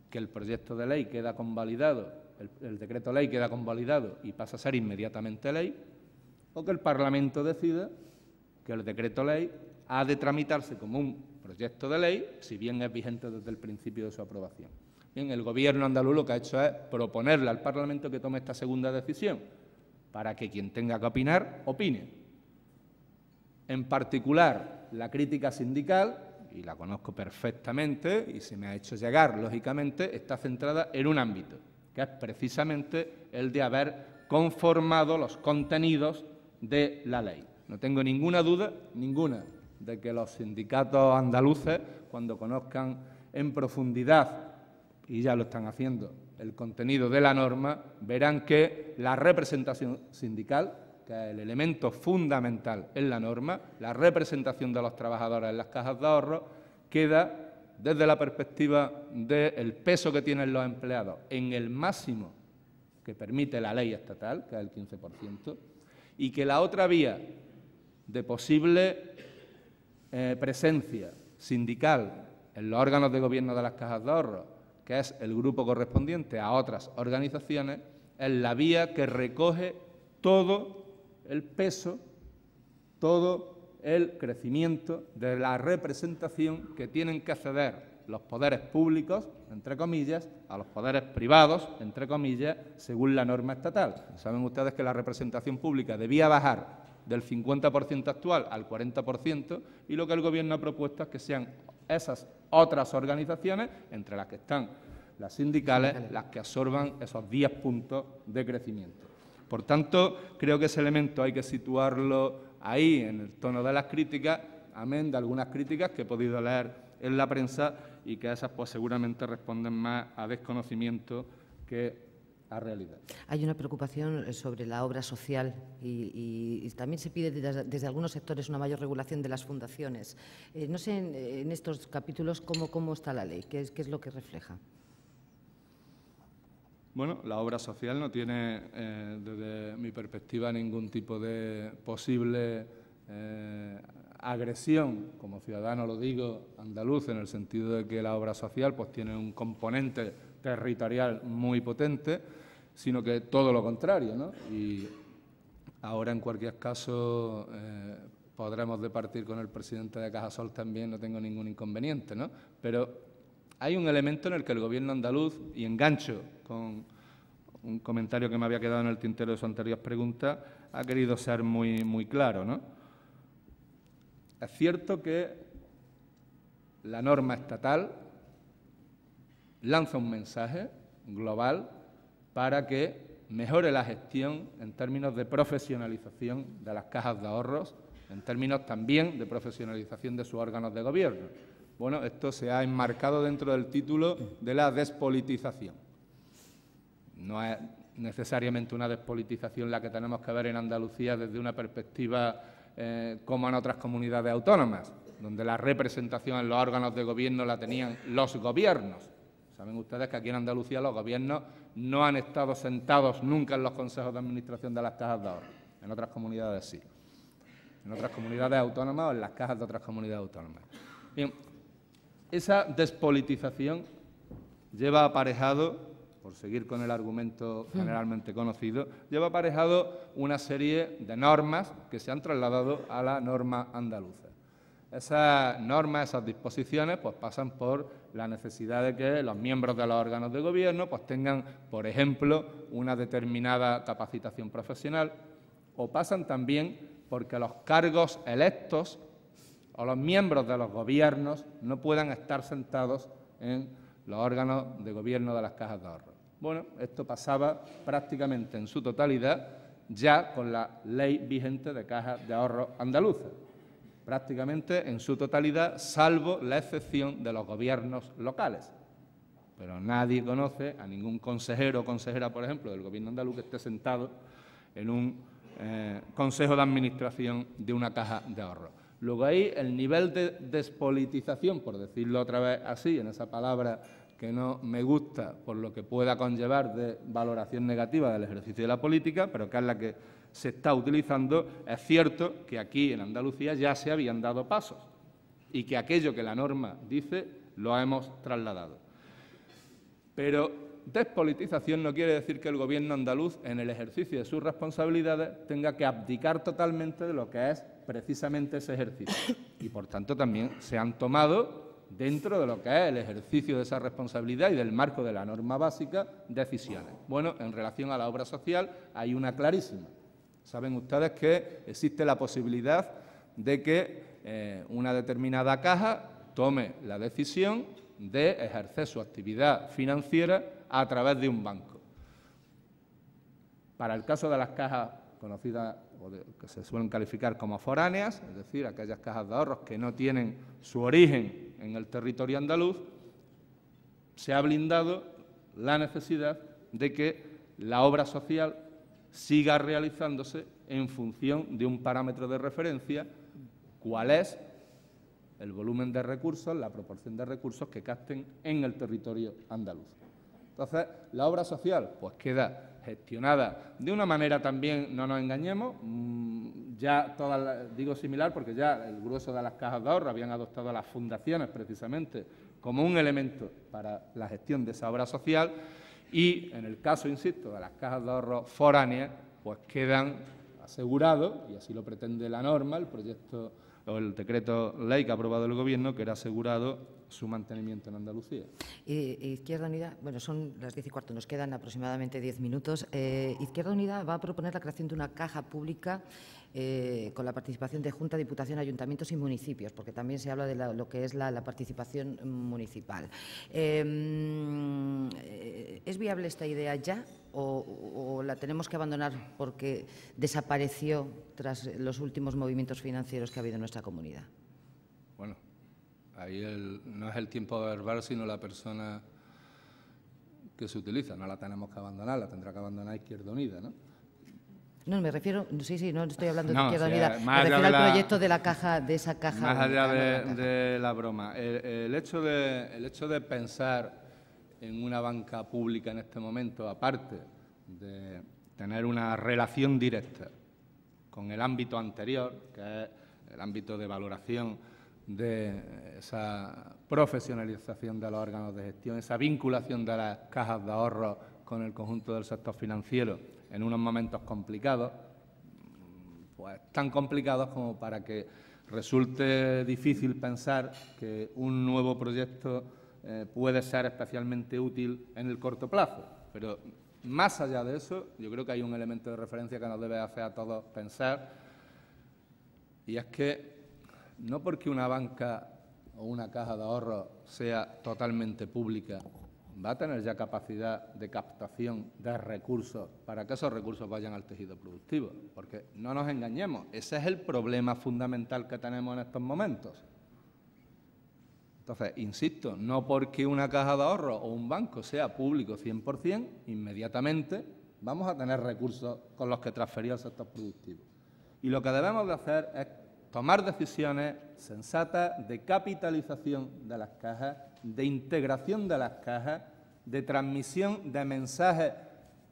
que el proyecto de ley queda convalidado, el decreto ley queda convalidado y pasa a ser inmediatamente ley, o que el Parlamento decida que el decreto ley ha de tramitarse como un proyecto de ley, si bien es vigente desde el principio de su aprobación. Bien, el Gobierno andaluz lo que ha hecho es proponerle al Parlamento que tome esta segunda decisión, para que quien tenga que opinar, opine. En particular, la crítica sindical, y la conozco perfectamente y se me ha hecho llegar, lógicamente, está centrada en un ámbito, que es precisamente el de haber conformado los contenidos de la ley. No tengo ninguna duda, ninguna, de que los sindicatos andaluces, cuando conozcan en profundidad, y ya lo están haciendo, el contenido de la norma, verán que la representación sindical, que es el elemento fundamental en la norma, la representación de los trabajadores en las cajas de ahorro, queda, desde la perspectiva del peso que tienen los empleados, en el máximo que permite la ley estatal, que es el 15%, y que la otra vía de posible presencia sindical en los órganos de gobierno de las cajas de ahorro, que es el grupo correspondiente a otras organizaciones, es la vía que recoge todo el peso, todo el crecimiento de la representación que tienen que ceder los poderes públicos, entre comillas, a los poderes privados, entre comillas, según la norma estatal. Saben ustedes que la representación pública debía bajar del 50% actual al 40%, y lo que el Gobierno ha propuesto es que sean esas otras organizaciones, entre las que están las sindicales, las que absorban esos 10 puntos de crecimiento. Por tanto, creo que ese elemento hay que situarlo ahí, en el tono de las críticas, amén de algunas críticas que he podido leer en la prensa y que esas pues seguramente responden más a desconocimiento que a realidad. Hay una preocupación sobre la obra social y también se pide desde algunos sectores una mayor regulación de las fundaciones. No sé en estos capítulos cómo está la ley, qué es lo que refleja. Bueno, la obra social no tiene, desde mi perspectiva, ningún tipo de posible agresión, como ciudadano lo digo, andaluz, en el sentido de que la obra social pues tiene un componente territorial muy potente, sino que todo lo contrario, ¿no? Y ahora, en cualquier caso, podremos departir con el presidente de Cajasol también, no tengo ningún inconveniente, ¿no? Pero hay un elemento en el que el Gobierno andaluz, y engancho con un comentario que me había quedado en el tintero de su anterior pregunta, ha querido ser muy claro, ¿no? Es cierto que la norma estatal lanza un mensaje global para que mejore la gestión en términos de profesionalización de las cajas de ahorros, en términos también de profesionalización de sus órganos de gobierno. Bueno, esto se ha enmarcado dentro del título de la despolitización. No es necesariamente una despolitización la que tenemos que ver en Andalucía desde una perspectiva como en otras comunidades autónomas, donde la representación en los órganos de gobierno la tenían los gobiernos. Saben ustedes que aquí en Andalucía los gobiernos no han estado sentados nunca en los consejos de administración de las cajas de ahorro. En otras comunidades sí. En otras comunidades autónomas o en las cajas de otras comunidades autónomas. Bien, esa despolitización lleva aparejado, por seguir con el argumento generalmente conocido, lleva aparejado una serie de normas que se han trasladado a la norma andaluza. Esas normas, esas disposiciones, pues pasan por la necesidad de que los miembros de los órganos de gobierno pues tengan, por ejemplo, una determinada capacitación profesional, o pasan también porque los cargos electos o los miembros de los gobiernos no puedan estar sentados en los órganos de gobierno de las cajas de ahorro. Bueno, esto pasaba prácticamente en su totalidad ya con la ley vigente de cajas de ahorro andaluza. prácticamente en su totalidad, salvo la excepción de los gobiernos locales. Pero nadie conoce a ningún consejero o consejera, por ejemplo, del Gobierno andaluz que esté sentado en un consejo de administración de una caja de ahorros. Luego ahí el nivel de despolitización, por decirlo otra vez así, en esa palabra que no me gusta por lo que pueda conllevar de valoración negativa del ejercicio de la política, pero que es la que se está utilizando, es cierto que aquí en Andalucía ya se habían dado pasos y que aquello que la norma dice lo hemos trasladado. Pero despolitización no quiere decir que el Gobierno andaluz, en el ejercicio de sus responsabilidades, tenga que abdicar totalmente de lo que es precisamente ese ejercicio. Y, por tanto, también se han tomado, dentro de lo que es el ejercicio de esa responsabilidad y del marco de la norma básica, decisiones. Bueno, en relación a la obra social hay una clarísima. Saben ustedes que existe la posibilidad de que una determinada caja tome la decisión de ejercer su actividad financiera a través de un banco. Para el caso de las cajas conocidas o que se suelen calificar como foráneas, es decir, aquellas cajas de ahorros que no tienen su origen en el territorio andaluz, se ha blindado la necesidad de que la obra social siga realizándose en función de un parámetro de referencia, cuál es el volumen de recursos, la proporción de recursos que capten en el territorio andaluz. Entonces, la obra social pues queda gestionada de una manera también, no nos engañemos, ya todas, digo similar porque ya el grueso de las cajas de ahorro habían adoptado a las fundaciones precisamente como un elemento para la gestión de esa obra social y en el caso, insisto, de las cajas de ahorro foráneas, pues quedan asegurados, y así lo pretende la norma, el proyecto o el decreto ley que ha aprobado el Gobierno, que era asegurado su mantenimiento en Andalucía. Izquierda Unida, bueno, son las 10:15, nos quedan aproximadamente 10 minutos. Izquierda Unida va a proponer la creación de una caja pública con la participación de Junta, Diputación, Ayuntamientos y municipios, porque también se habla de lo que es la participación municipal. ¿Es viable esta idea ya o la tenemos que abandonar porque desapareció tras los últimos movimientos financieros que ha habido en nuestra comunidad? Bueno, ahí no es el tiempo verbal, sino la persona que se utiliza. No la tenemos que abandonar, la tendrá que abandonar Izquierda Unida, ¿no? No, me refiero, sí, no estoy hablando de Izquierda Unida, me refiero al proyecto de la caja, de esa caja. Más allá de la broma, el hecho de pensar en una banca pública en este momento, aparte de tener una relación directa con el ámbito anterior, que es el ámbito de valoración de esa profesionalización de los órganos de gestión, esa vinculación de las cajas de ahorro con el conjunto del sector financiero en unos momentos complicados, pues tan complicados como para que resulte difícil pensar que un nuevo proyecto puede ser especialmente útil en el corto plazo. Pero más allá de eso, yo creo que hay un elemento de referencia que nos debe hacer a todos pensar, y es que no porque una banca o una caja de ahorros sea totalmente pública, va a tener ya capacidad de captación de recursos para que esos recursos vayan al tejido productivo. Porque no nos engañemos, ese es el problema fundamental que tenemos en estos momentos. Entonces, insisto, no porque una caja de ahorros o un banco sea público 100%, inmediatamente vamos a tener recursos con los que transferir al sector productivo. Y lo que debemos de hacer es tomar decisiones sensatas de capitalización de las cajas, de integración de las cajas, de transmisión de mensajes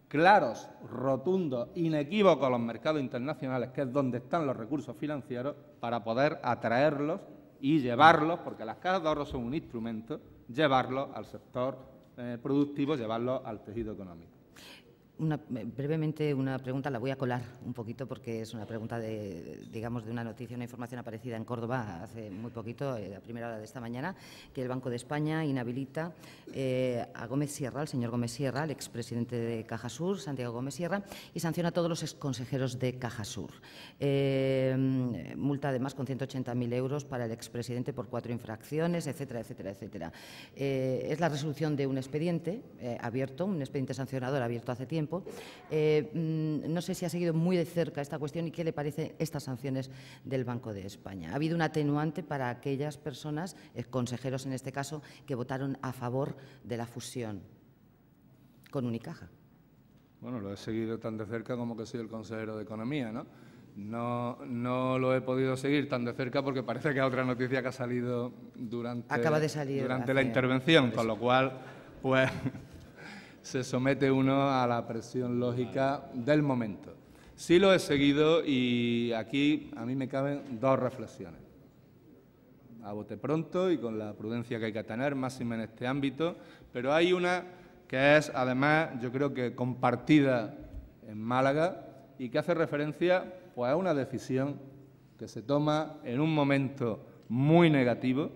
claros, rotundos, inequívocos a los mercados internacionales, que es donde están los recursos financieros, para poder atraerlos y llevarlos, porque las cajas de ahorro son un instrumento, llevarlos al sector productivo, llevarlos al tejido económico. Brevemente una pregunta, la voy a colar un poquito porque es una pregunta de una noticia, una información aparecida en Córdoba hace muy poquito, a primera hora de esta mañana, que el Banco de España inhabilita a Gómez Sierra, al señor Gómez Sierra, el expresidente de Cajasur, Santiago Gómez Sierra, y sanciona a todos los exconsejeros de Cajasur. Multa además con 180.000 euros para el expresidente por 4 infracciones, etcétera, etcétera, etcétera. Es la resolución de un expediente abierto, un expediente sancionador abierto hace tiempo, tiempo. No sé si ha seguido muy de cerca esta cuestión y qué le parecen estas sanciones del Banco de España. ¿Ha habido un atenuante para aquellas personas, consejeros en este caso, que votaron a favor de la fusión con Unicaja? Bueno, lo he seguido tan de cerca como que soy el consejero de Economía, ¿no? No lo he podido seguir tan de cerca porque parece que es otra noticia que ha salido durante la intervención, con lo cual, pues, se somete uno a la presión lógica del momento. Sí lo he seguido y aquí a mí me caben dos reflexiones. A bote pronto y con la prudencia que hay que tener, máxima en este ámbito, pero hay una que es, además, yo creo que compartida en Málaga y que hace referencia pues, a una decisión que se toma en un momento muy negativo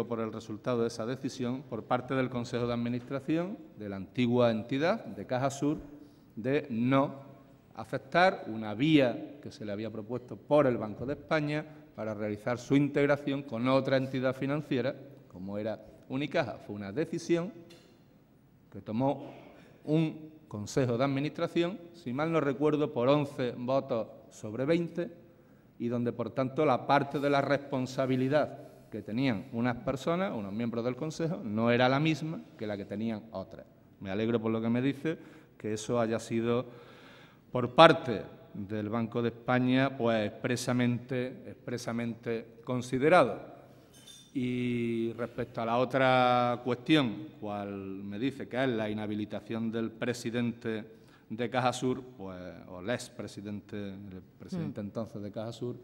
por el resultado de esa decisión por parte del Consejo de Administración de la antigua entidad de Caja Sur de no aceptar una vía que se le había propuesto por el Banco de España para realizar su integración con otra entidad financiera, como era Unicaja. Fue una decisión que tomó un Consejo de Administración, si mal no recuerdo, por 11 votos sobre 20, y donde, por tanto, la parte de la responsabilidad que tenían unas personas, unos miembros del Consejo, no era la misma que la que tenían otras. Me alegro por lo que me dice que eso haya sido por parte del Banco de España pues expresamente considerado. Y respecto a la otra cuestión, cual me dice que es la inhabilitación del presidente de Caja Sur, pues, o el expresidente, el presidente entonces de Caja Sur,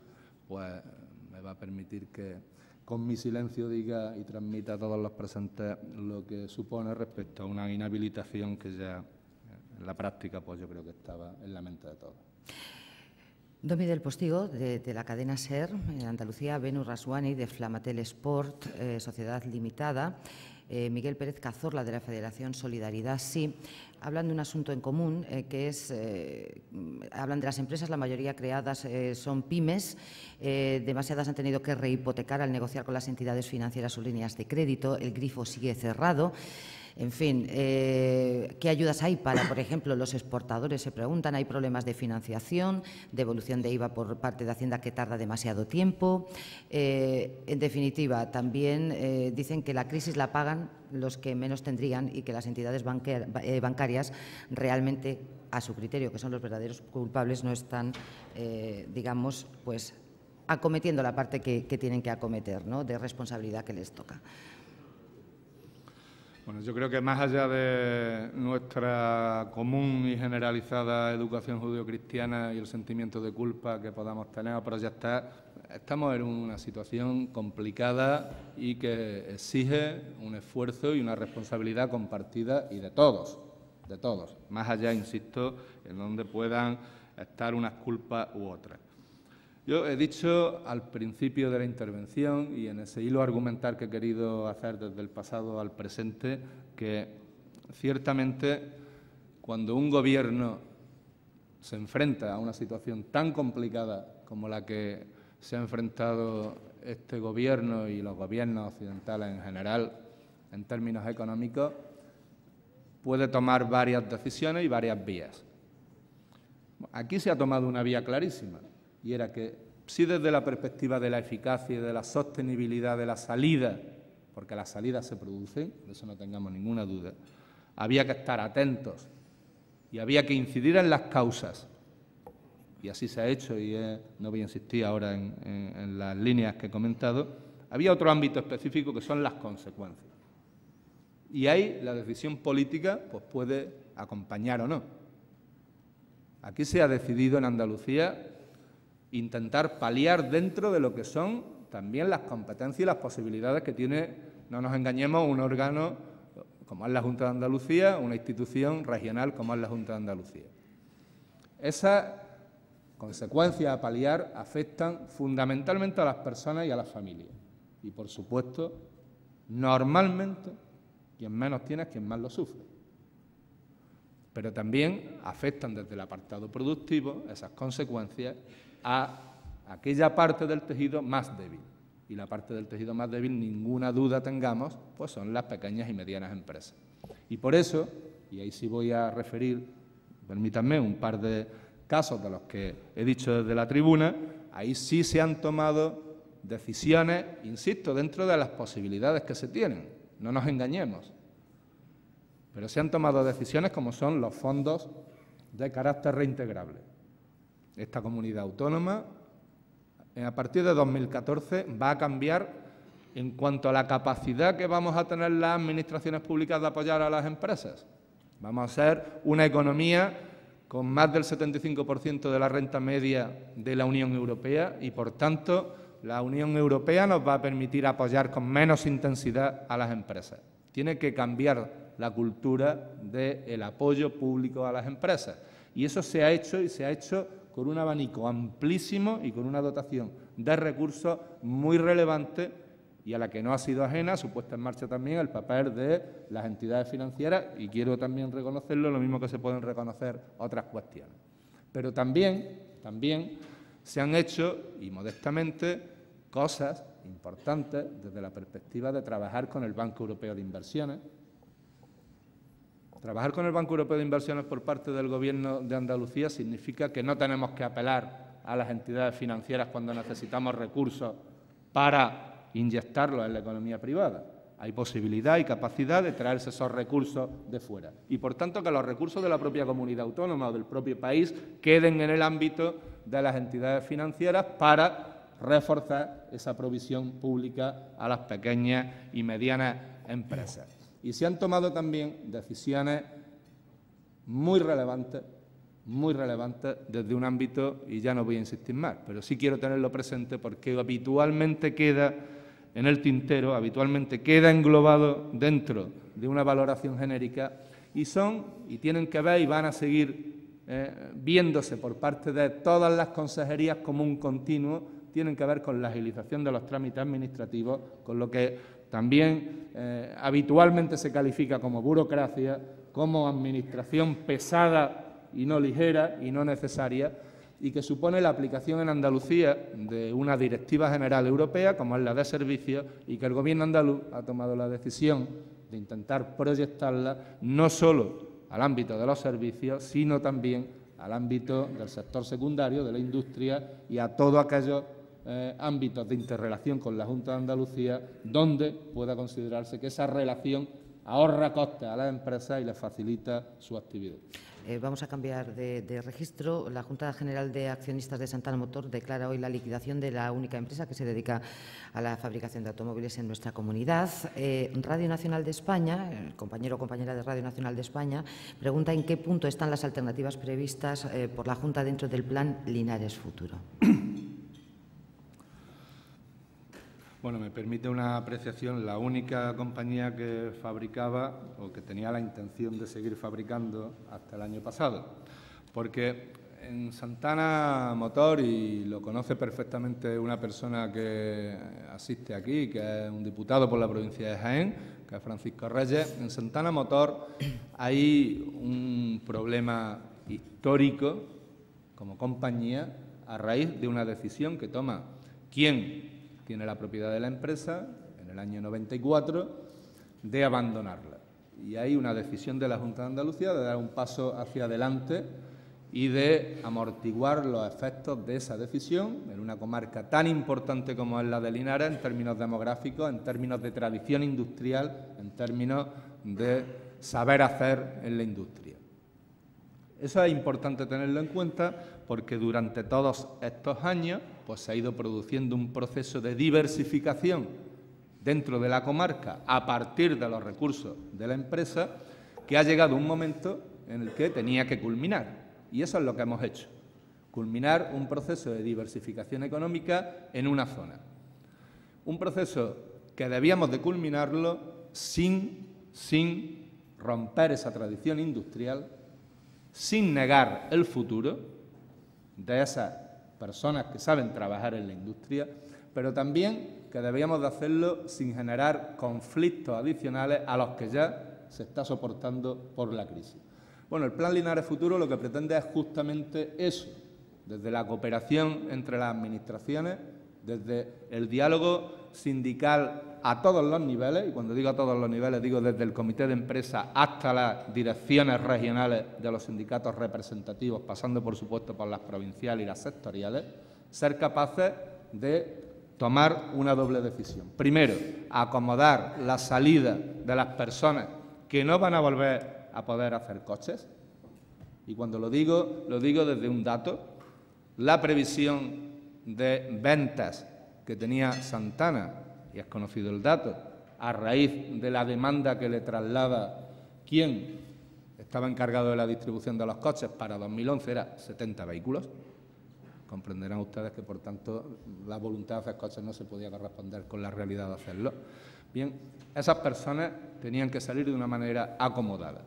pues me va a permitir que con mi silencio diga y transmita a todos los presentes lo que supone respecto a una inhabilitación que ya en la práctica pues yo creo que estaba en la mente de todos. Domi del Postigo, de la cadena SER, en Andalucía, Benu Raswani, de Flamatel Sport, Sociedad Limitada, Miguel Pérez Cazorla, de la Federación Solidaridad Sí, hablan de un asunto en común, que es, hablan de las empresas, la mayoría creadas son pymes, demasiadas han tenido que rehipotecar al negociar con las entidades financieras sus líneas de crédito, el grifo sigue cerrado. En fin, ¿qué ayudas hay para, por ejemplo, los exportadores? Se preguntan, ¿hay problemas de financiación, de devolución de IVA por parte de Hacienda que tarda demasiado tiempo? En definitiva, también dicen que la crisis la pagan los que menos tendrían y que las entidades bancarias realmente, a su criterio, que son los verdaderos culpables, no están, digamos, pues acometiendo la parte que tienen que acometer, ¿no?, de responsabilidad que les toca. Bueno, yo creo que más allá de nuestra común y generalizada educación judeocristiana y el sentimiento de culpa que podamos tener o proyectar, estamos en una situación complicada y que exige un esfuerzo y una responsabilidad compartida y de todos, más allá, insisto, en donde puedan estar unas culpas u otras. Yo he dicho al principio de la intervención y en ese hilo argumental que he querido hacer desde el pasado al presente que ciertamente cuando un gobierno se enfrenta a una situación tan complicada como la que se ha enfrentado este gobierno y los gobiernos occidentales en general en términos económicos, puede tomar varias decisiones y varias vías. Aquí se ha tomado una vía clarísima. Y era que, si desde la perspectiva de la eficacia y de la sostenibilidad de la salida, porque las salidas se producen, de eso no tengamos ninguna duda, había que estar atentos y había que incidir en las causas. Y así se ha hecho, y no voy a insistir ahora en las líneas que he comentado. Había otro ámbito específico que son las consecuencias. Y ahí la decisión política pues, puede acompañar o no. Aquí se ha decidido en Andalucía intentar paliar dentro de lo que son también las competencias y las posibilidades que tiene, no nos engañemos, un órgano como es la Junta de Andalucía, una institución regional como es la Junta de Andalucía. Esas consecuencias a paliar afectan fundamentalmente a las personas y a las familias. Y, por supuesto, normalmente, quien menos tiene es quien más lo sufre. Pero también afectan desde el apartado productivo esas consecuencias a aquella parte del tejido más débil. Y la parte del tejido más débil, ninguna duda tengamos, pues son las pequeñas y medianas empresas. Y por eso y ahí sí voy a referir, permítanme, un par de casos de los que he dicho desde la tribuna, ahí sí se han tomado decisiones, insisto, dentro de las posibilidades que se tienen, no nos engañemos, pero se han tomado decisiones como son los fondos de carácter reintegrable. Esta comunidad autónoma, a partir de 2014, va a cambiar en cuanto a la capacidad que vamos a tener las administraciones públicas de apoyar a las empresas. Vamos a ser una economía con más del 75% de la renta media de la Unión Europea y, por tanto, la Unión Europea nos va a permitir apoyar con menos intensidad a las empresas. Tiene que cambiar la cultura del apoyo público a las empresas. Y eso se ha hecho, y se ha hecho con un abanico amplísimo y con una dotación de recursos muy relevante, y a la que no ha sido ajena su puesta en marcha también el papel de las entidades financieras, y quiero también reconocerlo, lo mismo que se pueden reconocer otras cuestiones. Pero también se han hecho, y modestamente, cosas importantes desde la perspectiva de trabajar con el Banco Europeo de Inversiones. Trabajar con el Banco Europeo de Inversiones por parte del Gobierno de Andalucía significa que no tenemos que apelar a las entidades financieras cuando necesitamos recursos para inyectarlos en la economía privada. Hay posibilidad y capacidad de traerse esos recursos de fuera. Y, por tanto, que los recursos de la propia comunidad autónoma o del propio país queden en el ámbito de las entidades financieras para reforzar esa provisión pública a las pequeñas y medianas empresas. Y se han tomado también decisiones muy relevantes desde un ámbito, y ya no voy a insistir más, pero sí quiero tenerlo presente porque habitualmente queda en el tintero, habitualmente queda englobado dentro de una valoración genérica, y tienen que ver y van a seguir viéndose por parte de todas las consejerías como un continuo, tienen que ver con la agilización de los trámites administrativos, con lo que también habitualmente se califica como burocracia, como administración pesada y no ligera y no necesaria, y que supone la aplicación en Andalucía de una directiva general europea, como es la de servicios, y que el Gobierno andaluz ha tomado la decisión de intentar proyectarla no solo al ámbito de los servicios, sino también al ámbito del sector secundario, de la industria y a todos aquellos ámbitos de interrelación con la Junta de Andalucía donde pueda considerarse que esa relación ahorra costes a las empresas y les facilita su actividad. Vamos a cambiar de registro. La Junta General de Accionistas de Santana Motor declara hoy la liquidación de la única empresa que se dedica a la fabricación de automóviles en nuestra comunidad. Radio Nacional de España, el compañero o compañera de Radio Nacional de España, pregunta en qué punto están las alternativas previstas por la Junta dentro del Plan Linares Futuro. Bueno, me permite una apreciación. La única compañía que fabricaba o que tenía la intención de seguir fabricando hasta el año pasado, porque en Santana Motor, y lo conoce perfectamente una persona que asiste aquí, que es un diputado por la provincia de Jaén, que es Francisco Reyes, en Santana Motor hay un problema histórico como compañía a raíz de una decisión que toma quien tiene la propiedad de la empresa en el año 94 de abandonarla. Y hay una decisión de la Junta de Andalucía de dar un paso hacia adelante y de amortiguar los efectos de esa decisión en una comarca tan importante como es la de Linares en términos demográficos, en términos de tradición industrial, en términos de saber hacer en la industria. Eso es importante tenerlo en cuenta porque durante todos estos años pues, se ha ido produciendo un proceso de diversificación dentro de la comarca a partir de los recursos de la empresa, que ha llegado un momento en el que tenía que culminar. Y eso es lo que hemos hecho, culminar un proceso de diversificación económica en una zona. Un proceso que debíamos de culminarlo sin romper esa tradición industrial, sin negar el futuro de esas personas que saben trabajar en la industria, pero también que debíamos de hacerlo sin generar conflictos adicionales a los que ya se está soportando por la crisis. Bueno, el Plan Linares Futuro lo que pretende es justamente eso, desde la cooperación entre las administraciones, desde el diálogo sindical a todos los niveles, y cuando digo a todos los niveles digo desde el comité de empresa hasta las direcciones regionales de los sindicatos representativos, pasando por supuesto por las provinciales y las sectoriales, ser capaces de tomar una doble decisión. Primero, acomodar la salida de las personas que no van a volver a poder hacer coches. Y cuando lo digo desde un dato. La previsión de ventas que tenía Santana, y es conocido el dato, a raíz de la demanda que le traslada quien estaba encargado de la distribución de los coches para 2011 era 70 vehículos. Comprenderán ustedes que, por tanto, la voluntad de hacer coches no se podía corresponder con la realidad de hacerlo. Bien, esas personas tenían que salir de una manera acomodada.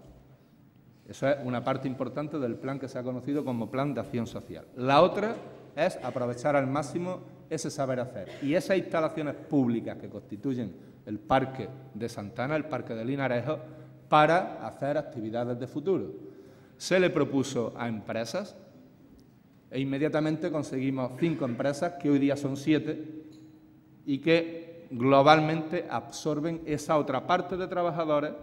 Eso es una parte importante del plan que se ha conocido como Plan de Acción Social. La otra es aprovechar al máximo ese saber hacer. Y esas instalaciones públicas que constituyen el Parque de Santana, el Parque de Linarejo, para hacer actividades de futuro. Se le propuso a empresas e inmediatamente conseguimos 5 empresas, que hoy día son 7, y que globalmente absorben esa otra parte de trabajadores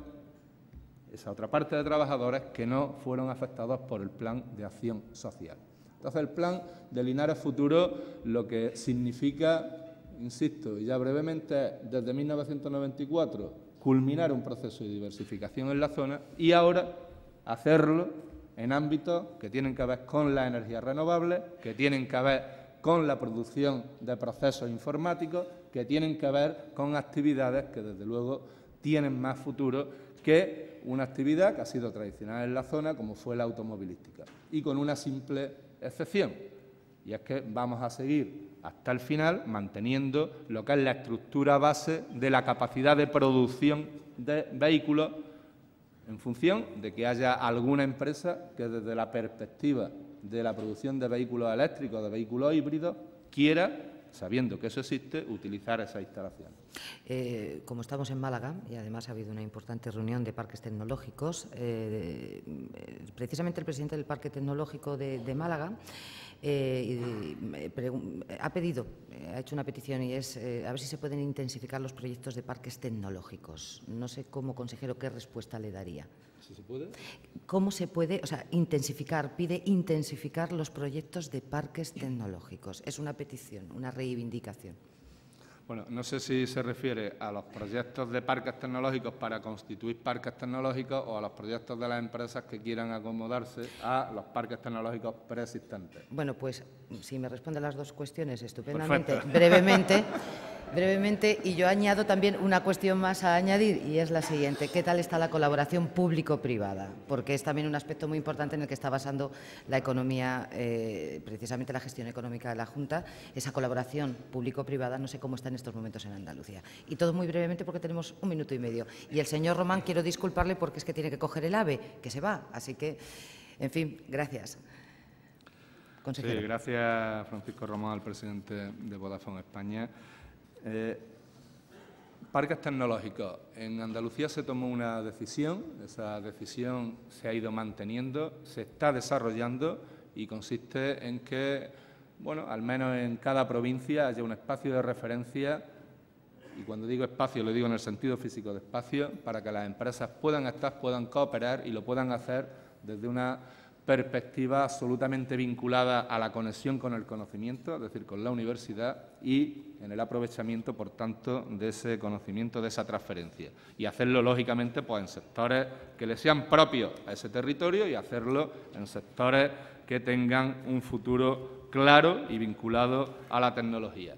que no fueron afectados por el Plan de Acción Social. Entonces, el Plan de Linares Futuro lo que significa, insisto, y ya brevemente, es, desde 1994, culminar un proceso de diversificación en la zona y ahora hacerlo en ámbitos que tienen que ver con las energías renovables, que tienen que ver con la producción de procesos informáticos, que tienen que ver con actividades que, desde luego, tienen más futuro que una actividad que ha sido tradicional en la zona, como fue la automovilística, y con una simple excepción, y es que vamos a seguir hasta el final manteniendo lo que es la estructura base de la capacidad de producción de vehículos, en función de que haya alguna empresa que, desde la perspectiva de la producción de vehículos eléctricos, de vehículos híbridos, quiera, sabiendo que eso existe, utilizar esa instalación. Como estamos en Málaga, y además ha habido una importante reunión de parques tecnológicos, precisamente el presidente del Parque Tecnológico de Málaga ha hecho una petición, y es a ver si se pueden intensificar los proyectos de parques tecnológicos. No sé, como consejero, qué respuesta le daría. ¿Sí se puede? ¿Cómo se puede, pide intensificar los proyectos de parques tecnológicos? Es una petición, una reivindicación. Bueno, no sé si se refiere a los proyectos de parques tecnológicos para constituir parques tecnológicos o a los proyectos de las empresas que quieran acomodarse a los parques tecnológicos preexistentes. Bueno, pues si me responde las dos cuestiones estupendamente, Perfecto. brevemente, y yo añado también una cuestión más a añadir, y es la siguiente: ¿qué tal está la colaboración público-privada? Porque es también un aspecto muy importante en el que está basando la economía, precisamente la gestión económica de la Junta. Esa colaboración público-privada, no sé cómo está en estos momentos en Andalucía. Y todo muy brevemente, porque tenemos 1 minuto y medio. Y el señor Román, quiero disculparle porque es que tiene que coger el AVE, que se va. Así que, en fin, gracias. Consejero. Sí, gracias, Francisco Román, al presidente de Vodafone España. Parques tecnológicos. En Andalucía se tomó una decisión, esa decisión se ha ido manteniendo, se está desarrollando y consiste en que, bueno, al menos en cada provincia haya un espacio de referencia, y cuando digo espacio lo digo en el sentido físico de espacio, para que las empresas puedan cooperar y lo puedan hacer desde una perspectiva absolutamente vinculada a la conexión con el conocimiento, es decir, con la universidad, y en el aprovechamiento, por tanto, de ese conocimiento, de esa transferencia. Y hacerlo, lógicamente, pues en sectores que le sean propios a ese territorio y hacerlo en sectores que tengan un futuro claro y vinculado a la tecnología.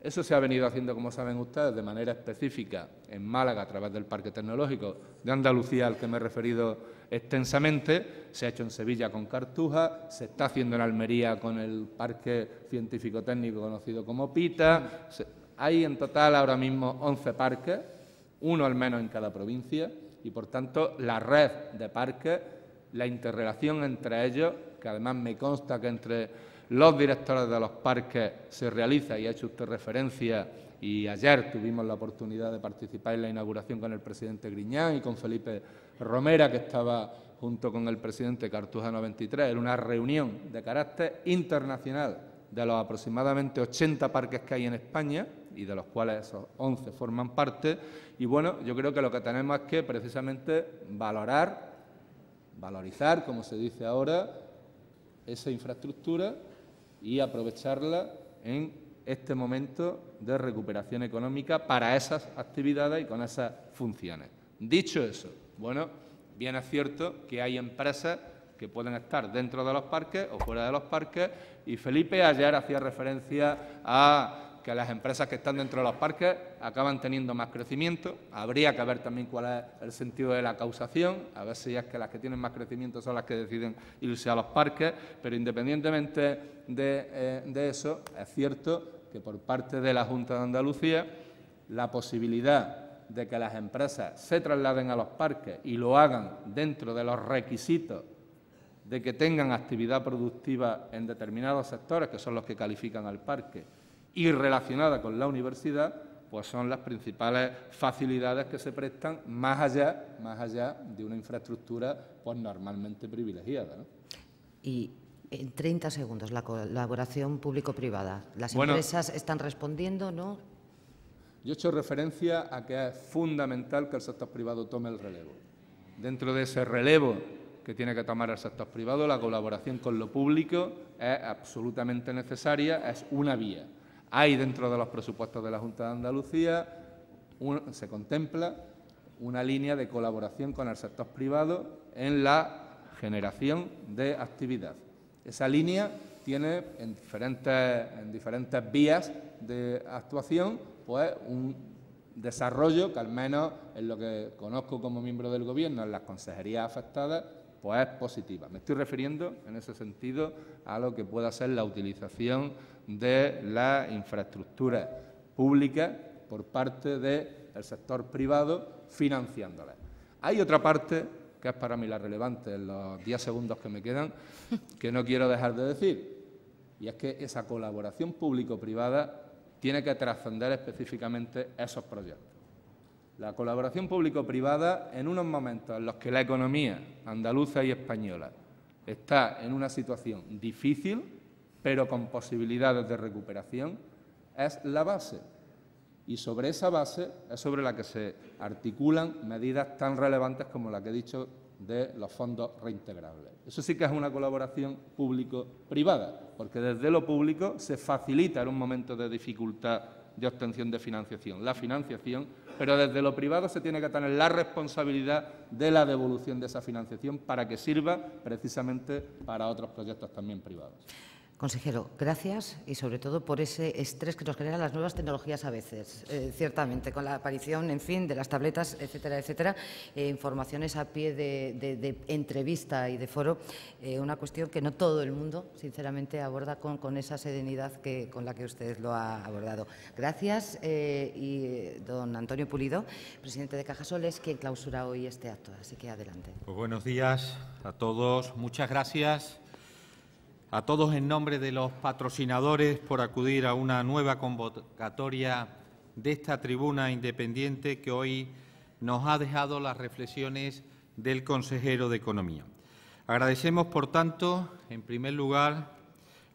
Eso se ha venido haciendo, como saben ustedes, de manera específica en Málaga a través del Parque Tecnológico de Andalucía, al que me he referido extensamente. Se ha hecho en Sevilla con Cartuja, se está haciendo en Almería con el Parque Científico-Técnico conocido como PITA. Hay en total ahora mismo 11 parques, uno al menos en cada provincia, y por tanto la red de parques, la interrelación entre ellos, que además me consta que entre los directores de los parques se realiza, y ha hecho usted referencia, y ayer tuvimos la oportunidad de participar en la inauguración con el presidente Griñán y con Felipe Romera, que estaba junto con el presidente Cartuja 93, en una reunión de carácter internacional de los aproximadamente 80 parques que hay en España, y de los cuales esos 11 forman parte. Y bueno, yo creo que lo que tenemos es que precisamente valorizar, como se dice ahora, esa infraestructura y aprovecharla en este momento de recuperación económica para esas actividades y con esas funciones. Dicho eso, bueno, bien es cierto que hay empresas que pueden estar dentro de los parques o fuera de los parques, y Felipe ayer hacía referencia a que las empresas que están dentro de los parques acaban teniendo más crecimiento. Habría que ver también cuál es el sentido de la causación, a ver si es que las que tienen más crecimiento son las que deciden irse a los parques, pero independientemente de eso, es cierto que por parte de la Junta de Andalucía la posibilidad de que las empresas se trasladen a los parques y lo hagan dentro de los requisitos de que tengan actividad productiva en determinados sectores, que son los que califican al parque, y relacionada con la universidad, pues son las principales facilidades que se prestan más allá de una infraestructura pues normalmente privilegiada, ¿no? Y en 30 segundos, la colaboración público-privada. ¿Las empresas están respondiendo, no? Yo he hecho referencia a que es fundamental que el sector privado tome el relevo. Dentro de ese relevo que tiene que tomar el sector privado, la colaboración con lo público es absolutamente necesaria, es una vía. Hay dentro de los presupuestos de la Junta de Andalucía, se contempla una línea de colaboración con el sector privado en la generación de actividad. Esa línea tiene en diferentes vías de actuación pues un desarrollo que, al menos en lo que conozco como miembro del Gobierno, en las consejerías afectadas, pues es positiva. Me estoy refiriendo en ese sentido a lo que pueda ser la utilización de la infraestructura pública por parte del sector privado financiándola. Hay otra parte que es para mí la relevante en los 10 segundos que me quedan, que no quiero dejar de decir, y es que esa colaboración público-privada tiene que trascender específicamente esos proyectos. La colaboración público-privada, en unos momentos en los que la economía andaluza y española está en una situación difícil, pero con posibilidades de recuperación, es la base. Y sobre esa base es sobre la que se articulan medidas tan relevantes como la que he dicho de los fondos reintegrables. Eso sí que es una colaboración público-privada, porque desde lo público se facilita en un momento de dificultad de obtención de financiación, la financiación, pero desde lo privado se tiene que tener la responsabilidad de la devolución de esa financiación para que sirva precisamente para otros proyectos también privados. Consejero, gracias y sobre todo por ese estrés que nos generan las nuevas tecnologías a veces, ciertamente, con la aparición, en fin, de las tabletas, etcétera, etcétera, informaciones a pie de entrevista y de foro, una cuestión que no todo el mundo, sinceramente, aborda con esa serenidad con la que usted lo ha abordado. Gracias y don Antonio Pulido, presidente de Cajasol, es quien clausura hoy este acto, así que adelante. Pues buenos días a todos, muchas gracias a todos en nombre de los patrocinadores por acudir a una nueva convocatoria de esta tribuna independiente que hoy nos ha dejado las reflexiones del consejero de Economía. Agradecemos, por tanto, en primer lugar,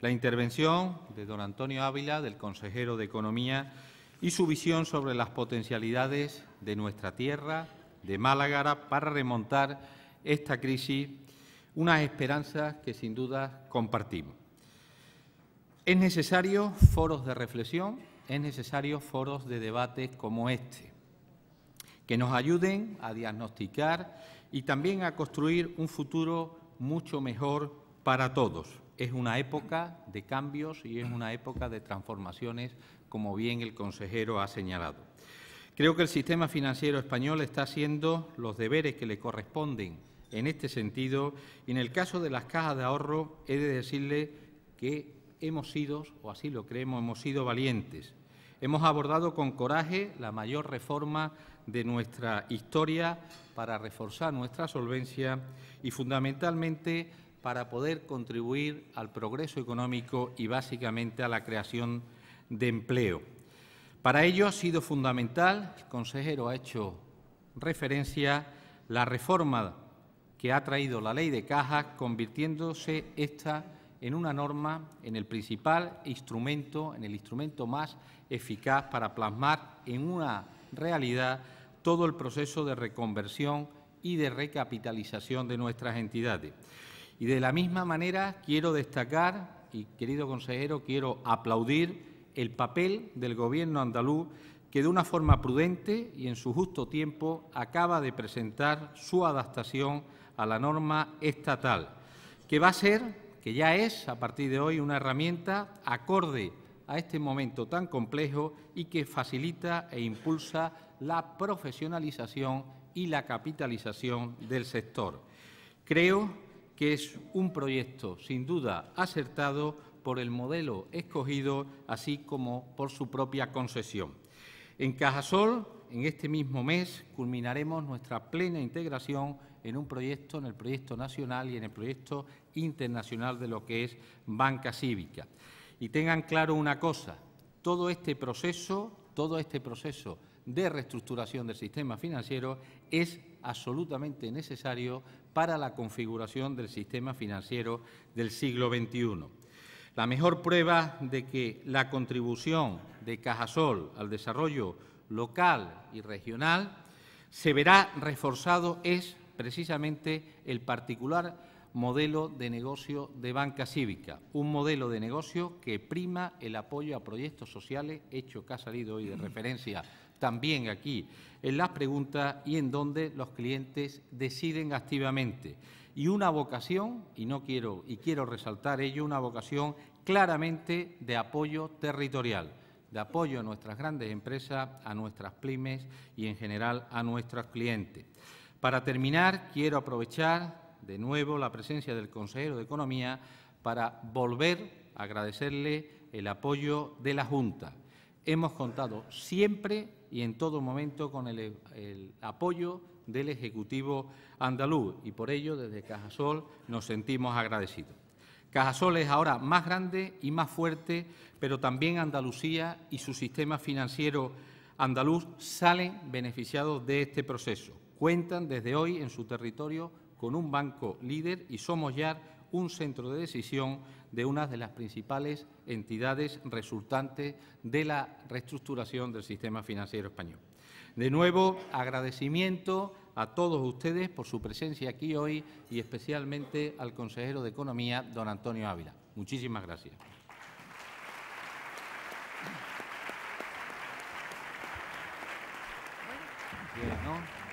la intervención de don Antonio Ávila, del consejero de Economía, y su visión sobre las potencialidades de nuestra tierra, de Málaga, para remontar esta crisis, unas esperanzas que sin duda compartimos. Es necesario foros de reflexión, es necesario foros de debate como este, que nos ayuden a diagnosticar y también a construir un futuro mucho mejor para todos. Es una época de cambios y es una época de transformaciones, como bien el consejero ha señalado. Creo que el sistema financiero español está haciendo los deberes que le corresponden en este sentido, y en el caso de las cajas de ahorro he de decirle que hemos sido, o así lo creemos, hemos sido valientes. Hemos abordado con coraje la mayor reforma de nuestra historia para reforzar nuestra solvencia y, fundamentalmente, para poder contribuir al progreso económico y, básicamente, a la creación de empleo. Para ello ha sido fundamental, el consejero ha hecho referencia, la reforma que ha traído la Ley de Cajas, convirtiéndose esta en una norma, en el principal instrumento, en el instrumento más eficaz para plasmar en una realidad todo el proceso de reconversión y de recapitalización de nuestras entidades. Y de la misma manera quiero destacar, y querido consejero, quiero aplaudir el papel del Gobierno andaluz, que de una forma prudente y en su justo tiempo acaba de presentar su adaptación a la norma estatal, que va a ser, que ya es a partir de hoy, una herramienta acorde a este momento tan complejo y que facilita e impulsa la profesionalización y la capitalización del sector. Creo que es un proyecto sin duda acertado por el modelo escogido, así como por su propia concesión. En Cajasol, en este mismo mes, culminaremos nuestra plena integración en un proyecto, en el proyecto nacional y en el proyecto internacional de lo que es banca cívica. Y tengan claro una cosa, todo este proceso de reestructuración del sistema financiero es absolutamente necesario para la configuración del sistema financiero del siglo XXI. La mejor prueba de que la contribución de Cajasol al desarrollo local y regional se verá reforzado es precisamente el particular modelo de negocio de banca cívica, un modelo de negocio que prima el apoyo a proyectos sociales, hecho que ha salido hoy de referencia también aquí en las preguntas, y en donde los clientes deciden activamente. Y una vocación, quiero resaltar ello, una vocación claramente de apoyo territorial, de apoyo a nuestras grandes empresas, a nuestras pymes y, en general, a nuestros clientes. Para terminar, quiero aprovechar de nuevo la presencia del consejero de Economía para volver a agradecerle el apoyo de la Junta. Hemos contado siempre y en todo momento con el apoyo del Ejecutivo andaluz y por ello desde Cajasol nos sentimos agradecidos. Cajasol es ahora más grande y más fuerte, pero también Andalucía y su sistema financiero andaluz salen beneficiados de este proceso. Cuentan desde hoy en su territorio con un banco líder y somos ya un centro de decisión de una de las principales entidades resultantes de la reestructuración del sistema financiero español. De nuevo, agradecimiento a todos ustedes por su presencia aquí hoy y especialmente al consejero de Economía, don Antonio Ávila. Muchísimas gracias. Bien, ¿no?